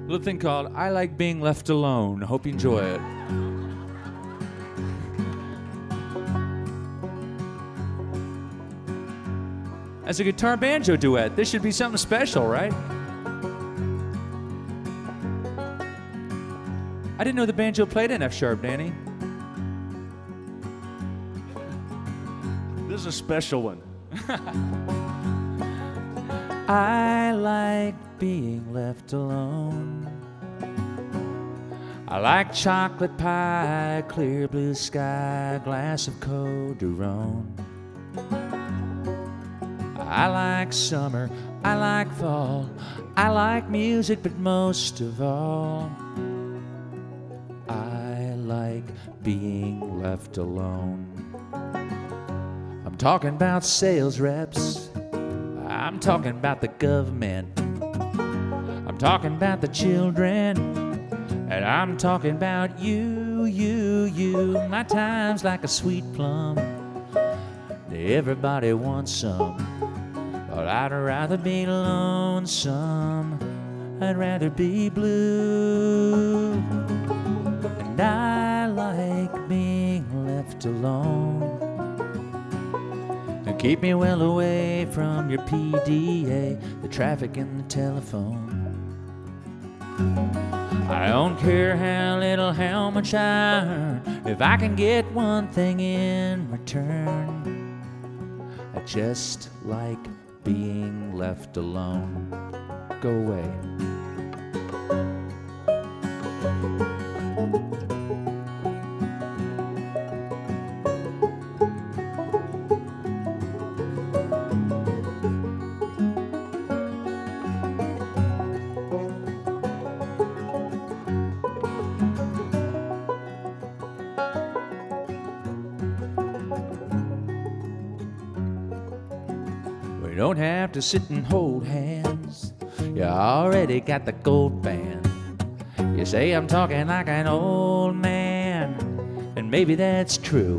S1: little thing called I Like Being Left Alone. Hope you enjoy it. As a guitar banjo duet, this should be something special, right? I didn't know the banjo played in F sharp, Danny.
S5: This is a special one.
S1: I like being left alone. I like chocolate pie, clear blue sky, glass of Coderone. I like summer, I like fall, I like music, but most of all, I like being left alone. I'm talking about sales reps, I'm talking about the government, I'm talking about the children, and I'm talking about you. My time's like a sweet plum, everybody wants some. But I'd rather be lonesome, I'd rather be blue. And I like being left alone. And keep me well away from your PDA, the traffic and the telephone. I don't care how little, how much I earn, if I can get one thing in return. I just like being left alone. Go away. Don't have to sit and hold hands. You already got the gold band. You say I'm talking like an old man, and maybe that's true.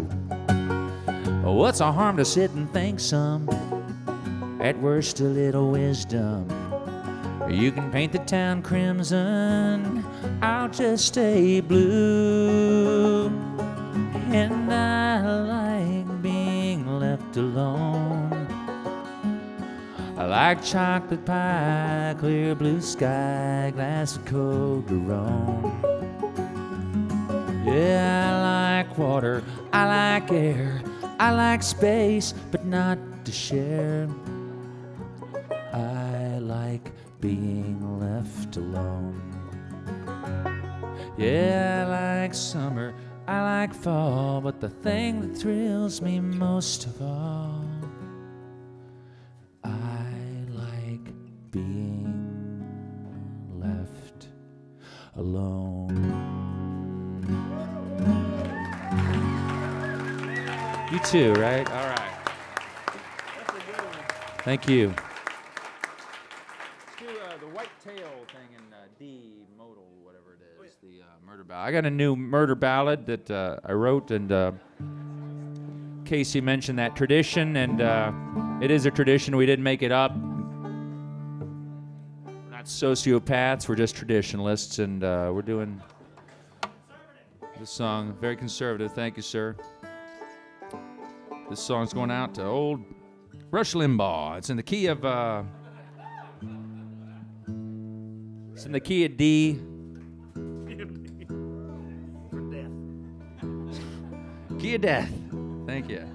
S1: What's the harm to sit and think some? At worst, a little wisdom. You can paint the town crimson, I'll just stay blue. And I like being left alone. I like chocolate pie, clear blue sky, glass of Coderone. Yeah, I like water, I like air, I like space, but not to share. I like being left alone. Yeah, I like summer, I like fall, but the thing that thrills me most of all, being left alone. You too, right? All right.
S2: That's a good one.
S1: Thank you. Let's do the white tail thing in D modal, whatever it is, the murder ballad. I got a new murder ballad that I wrote, and Casey mentioned that tradition, and it is a tradition. We didn't make it up. Sociopaths, we're just traditionalists, and we're doing this song, very conservative. Thank you, sir. This song's going out to old Rush Limbaugh. It's in the key of it's in the key of D.
S2: For death.
S1: Key of death. Thank you.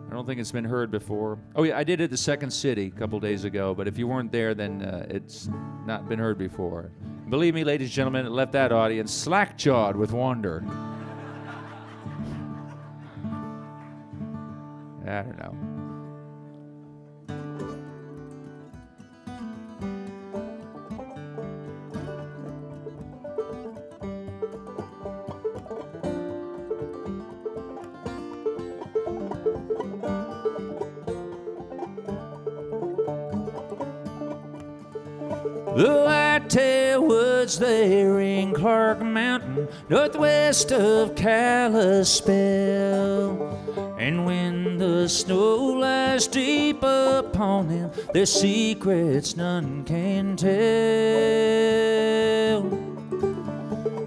S1: I don't think it's been heard before. Oh yeah, I did it at the Second City a couple days ago, but if you weren't there, then it's not been heard before. Believe me, ladies and gentlemen, it left that audience slack-jawed with wonder. I don't know. The whitetail woods there in Clark Mountain, northwest of Kalispell. And when the snow lies deep upon them, their secrets none can tell.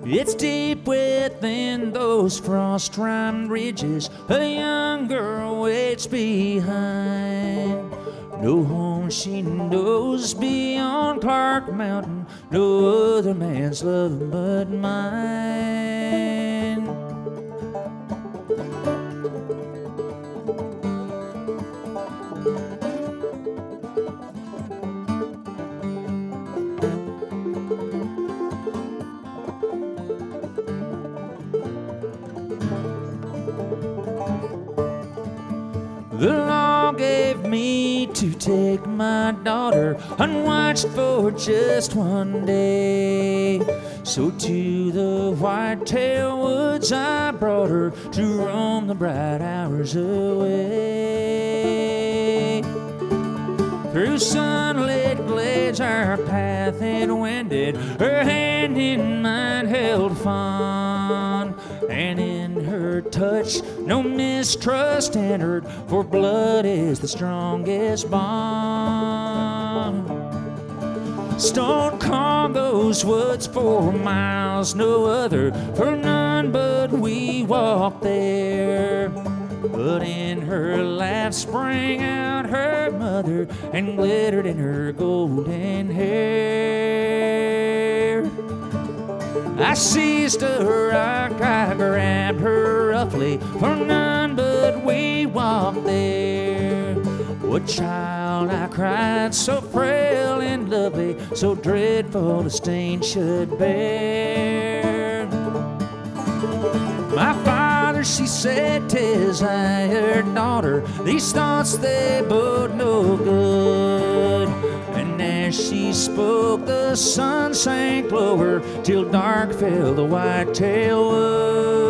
S1: It's deep within those frost-rimed ridges a young girl waits behind. No home she knows beyond Clark Mountain, no other man's love but mine. The law gave me to take my daughter unwatched for just one day. So to the whitetail woods I brought her to roam the bright hours away. Through sunlit glades our path had wended, her hand in mine held fond, and in her touch no mistrust entered, for blood is the strongest bond. Stone calm those woods for miles, no other, for none but we walked there. But in her laugh sprang out her mother, and glittered in her golden hair. I seized a rock, I grabbed her roughly, for none but we walked there. What child, I cried, so frail and lovely, so dreadful the stain should bear. My father, she said, 'tis I, her daughter, these thoughts they bode no good. And as she spoke, the sun sank lower, till dark fell the whitetail wood.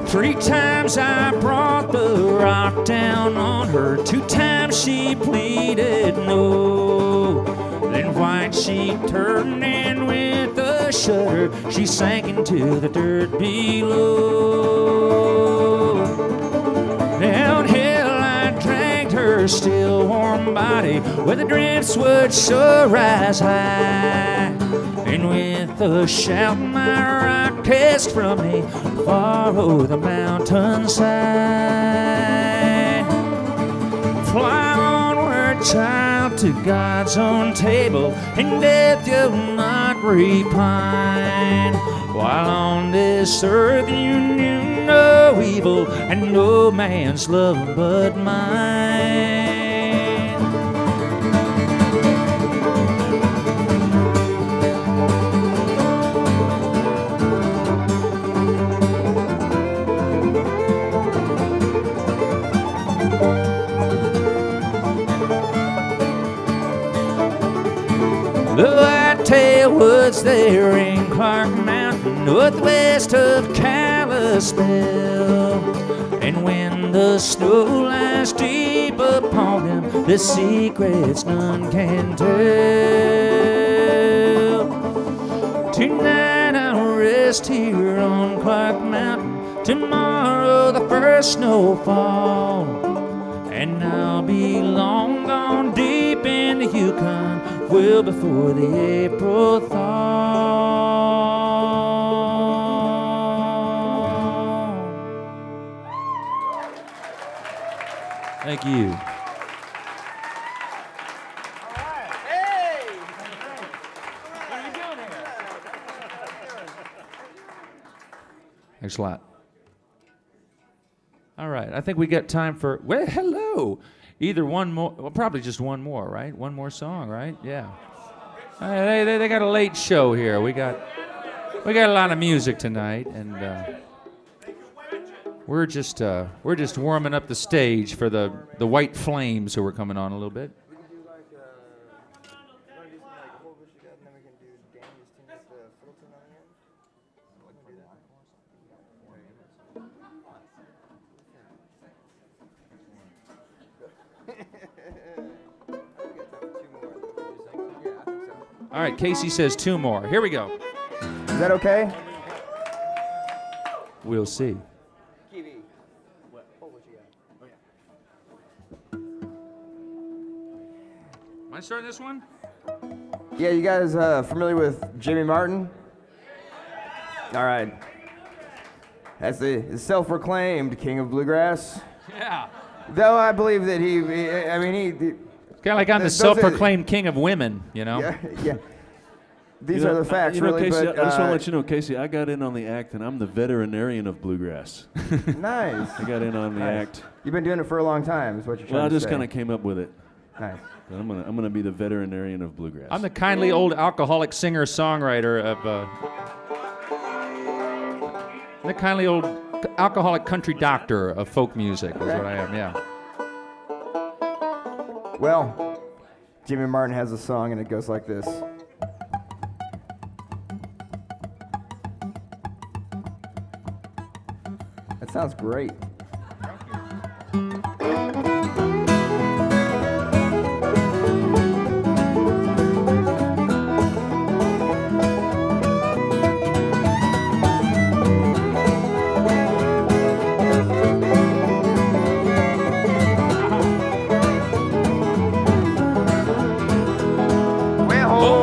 S1: Three times I brought the rock down on her, 2 times she pleaded no. Then white she turned, and with a shudder she sank into the dirt below. Downhill I dragged her still warm body, where the drifts would sure rise high. And with a shout my rock cast from me far over the mountainside. Fly onward, child, to God's own table, in death you'll not repine. While on this earth you knew no evil, and no man's love but mine. The whitetail woods there in Clark Mountain, northwest of Kalispell. And when the snow lies deep upon them, the secrets none can tell. Tonight I'll rest here on Clark Mountain, tomorrow the first snowfall. And I'll be long gone deep in the Yukon, well before the April thaw. Thank you. Thanks a lot. All right, I think we got time for, well, hello. Either one more, well, probably just one more, right? One more song, right? Yeah. They got a late show here. We got a lot of music tonight, and We're just warming up the stage for the White Flames who are coming on a little bit.
S3: We can do like, you want to do something like What You Got, and then we can do Danny's tune with the fiddle tune on the end?
S1: All right, Casey says 2 more. Here we go.
S3: Is that okay?
S1: We'll see. Am I starting this one?
S3: Yeah, you guys familiar with Jimmy Martin? All right. That's the self-proclaimed king of bluegrass.
S1: Yeah.
S3: Though I believe that he
S1: Kind of like I'm the self-proclaimed king of women, you know?
S3: yeah. These are the facts, really.
S5: Casey,
S3: but,
S5: I just want to let you know, Casey, I got in on the act, and I'm the veterinarian of bluegrass.
S3: Nice.
S5: I got in on the act.
S3: You've been doing it for a long time, is what you're trying
S5: Well, I
S3: to
S5: just
S3: say.
S5: kind of came up with it.
S3: Nice.
S5: But I'm gonna be the veterinarian of bluegrass.
S1: I'm the kindly old alcoholic singer-songwriter of... the kindly old alcoholic country doctor of folk music is what I am, yeah.
S3: Well, Jimmy Martin has a song, and it goes like this. That sounds great.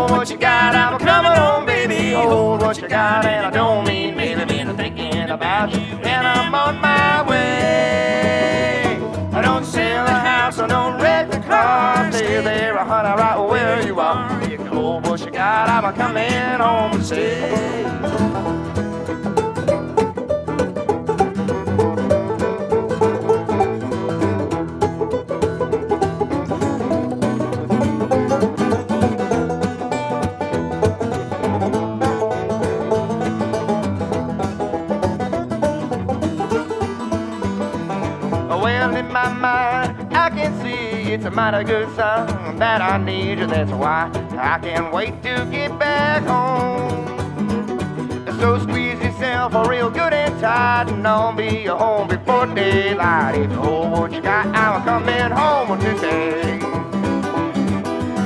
S4: What you got, I'm coming home, baby. Hold what you got, and I don't mean maybe been thinking about you, and I'm on my way. I don't sell the house, I don't wreck the car. Stay there, honey, right where you are. You can hold what you got, I'm coming home to stay. My mind, I can see it's a mighty good sign that I need you. That's why I can't wait to get back home. So squeeze yourself real good and tight, and I'll be home before daylight. If you hold what you got, I'm coming home today.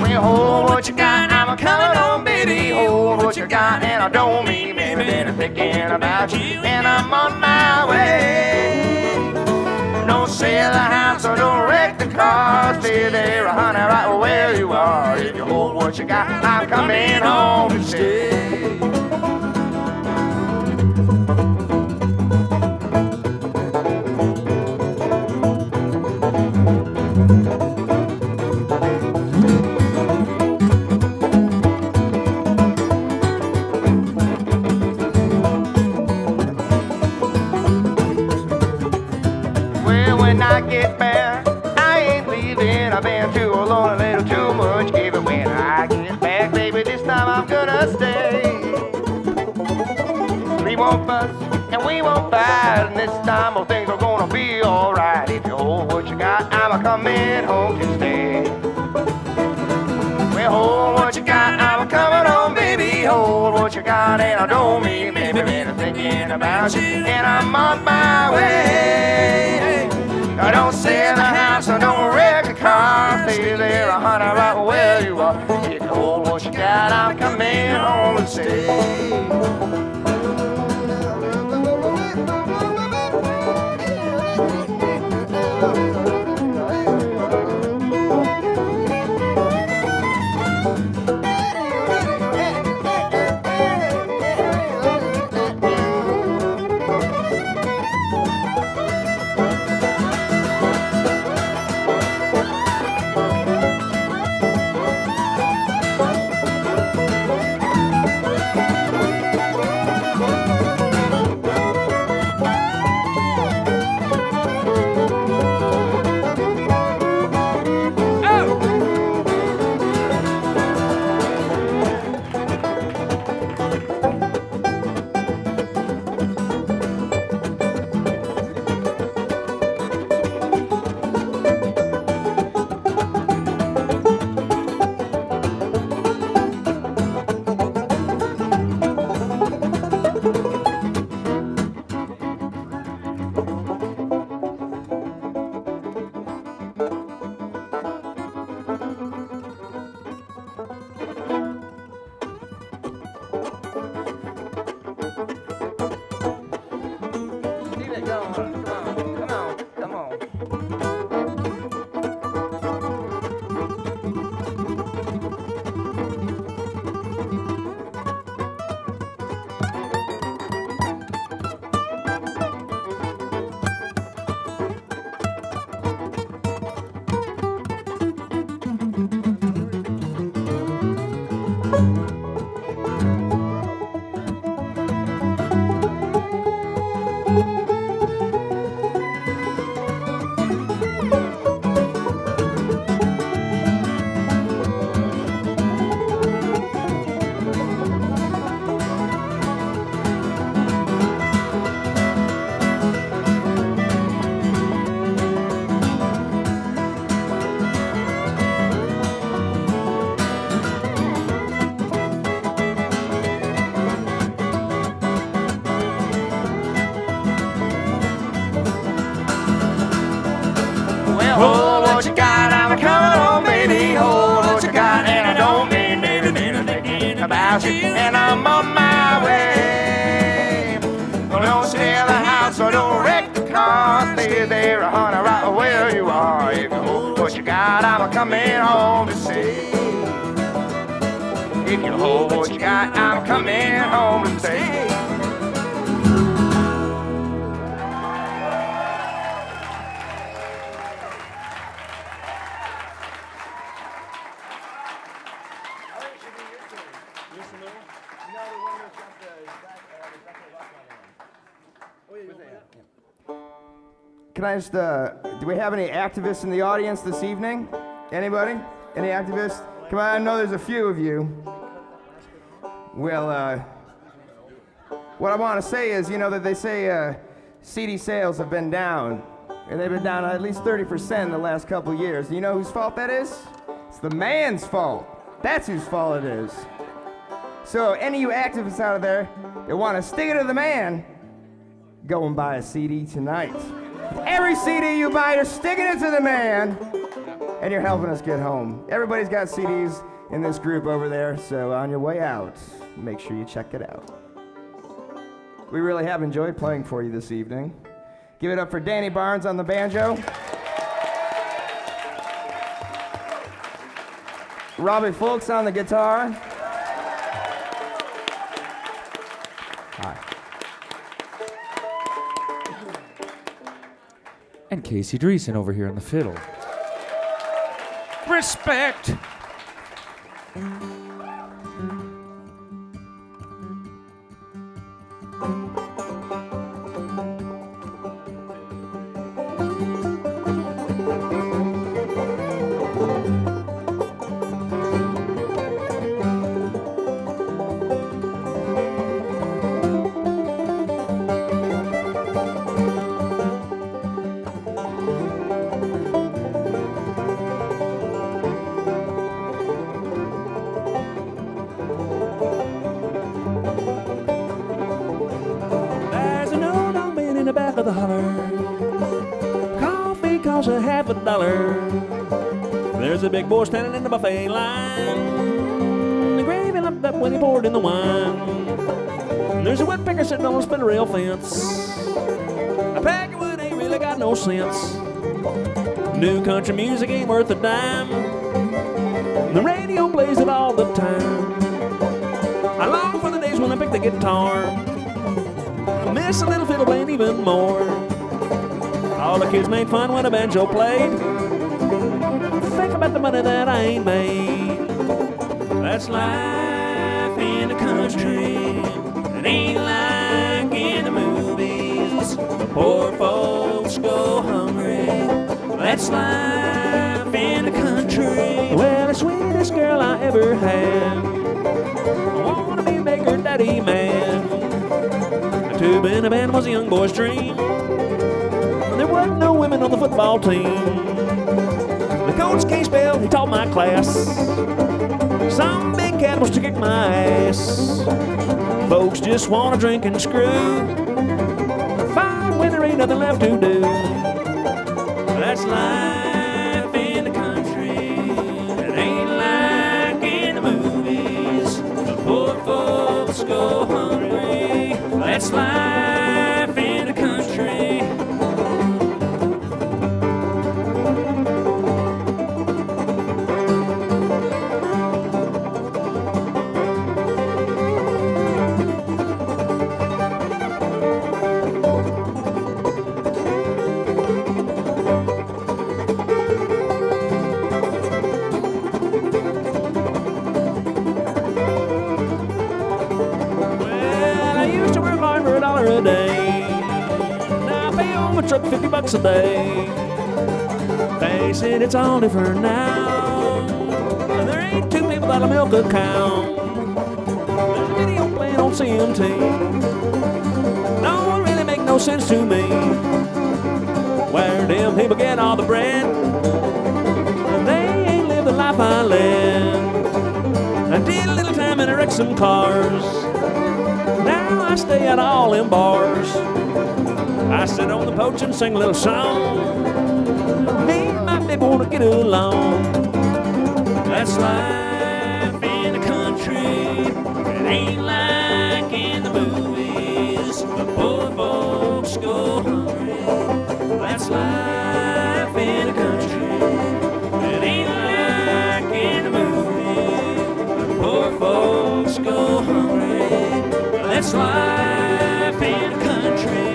S4: When you hold what you got, I'm coming home, baby. Hold what you got, and I don't mean maybe been thinking about you, and I'm on my way. Don't sell the house or don't wreck the car. Stay there, honey, right where you are. If you hold what you got, I'm coming home to stay. When I get back, I ain't leaving. I've been too alone, a little too much giving. When I get back, baby, this time I'm gonna stay. We won't fuss and we won't fight, and this time all things are gonna be alright. If you hold what you got, I'm coming home to stay. Well, hold what you got, I'm coming home, baby. Hold what you got, and I don't mean maybe been thinking about you, and I'm on my way. I don't sell the house, I don't wreck the car. Stay there, honey, right where you are. If you hold what you got, I'm coming home to stay. without you, and I'm on my way. Well, don't stay at the house or don't wreck the car. Stay there, honey, right where you are. If you hold what you got, I'm coming home to stay. If you hold what you got, I'm coming home to stay.
S3: Can I just, do we have any activists in the audience this evening? Anybody? Any activists? Come on, I know there's a few of you. Well, what I want to say is, you know, that they say CD sales have been down, and they've been down at least 30% in the last couple of years. You know whose fault that is? It's the man's fault. That's whose fault it is. So any of you activists out there that want to stick it to the man, go and buy a CD tonight. Every CD you buy, you're sticking it to the man, and you're helping us get home. Everybody's got CDs in this group over there, so on your way out, make sure you check it out. We really have enjoyed playing for you this evening. Give it up for Danny Barnes on the banjo. Robbie Fulks on the guitar. Hi.
S1: And Casey Driessen over here on the fiddle. Respect.
S2: There's a big boy standing in the buffet line. The gravy lumped up when he poured in the wine. There's a woodpecker sitting on a spinner rail fence. A pack of wood ain't really got no sense. New country music ain't worth a dime. The radio plays it all the time. I long for the days when I pick the guitar. I miss a little fiddle playing even more. All the kids made fun when a banjo played. Think about the money that I ain't made. That's life in the country. It ain't like in the movies. The poor folks go hungry. That's life in the country. Well, the sweetest girl I ever had. I wanna be Baker Daddy man. A tube in a band was a young boy's dream. There wasn't no women on the football team. The coach can't spell, he taught my class. Some big cat was to kick my ass. Folks just wanna drink and screw. Fine when there ain't nothing left to do. That's life in the country. It ain't like in the movies. The poor folks go hungry. That's life in the country. A day. Now I pay on my truck $50 a day. Face it, it's all different now. There ain't two people that'll milk a cow. There's a video playing on CMT. Don't really make no sense to me. Where them people get all the bread? They ain't lived the life I led. I did a little time and I wrecked some cars. Now I stay at all them bars. I sit on the porch and sing a little song. Me and my baby wanna get along. That's life in the country.
S1: Ain't like in the movies, the poor folks go hungry. That's life in the country. It ain't like in the movies, the poor folks go hungry. That's life in the country.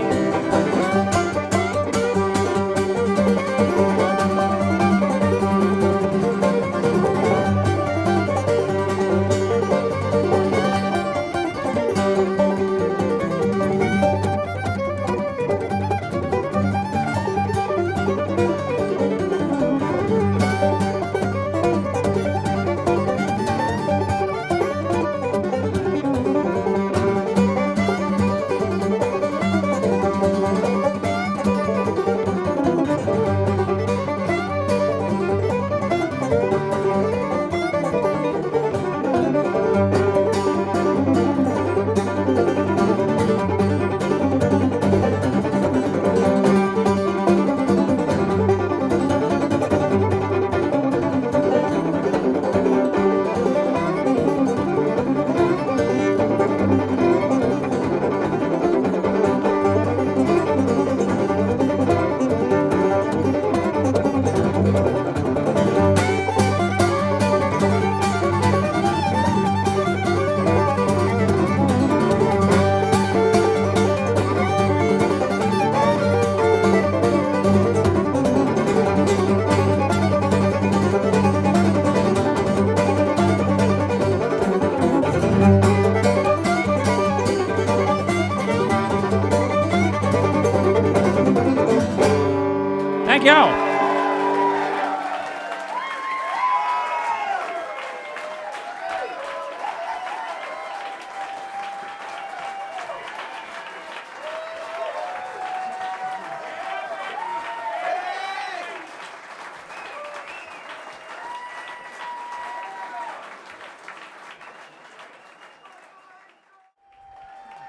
S1: Thank y'all.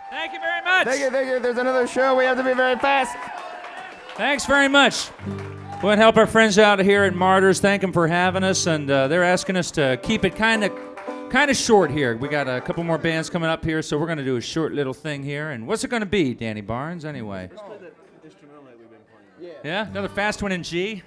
S1: Thank you very much.
S3: Thank you, thank you. There's another show. We have to be very fast.
S1: Thanks very much. We'll help our friends out here at Martyrs. Thank them for having us, and they're asking us to keep it kind of short here. We got a couple more bands coming up here, so we're going to do a short little thing here. And what's it going to be, Danny Barnes, anyway?
S2: Let's play the instrumental that we've been playing.
S1: Yeah, another fast one in G.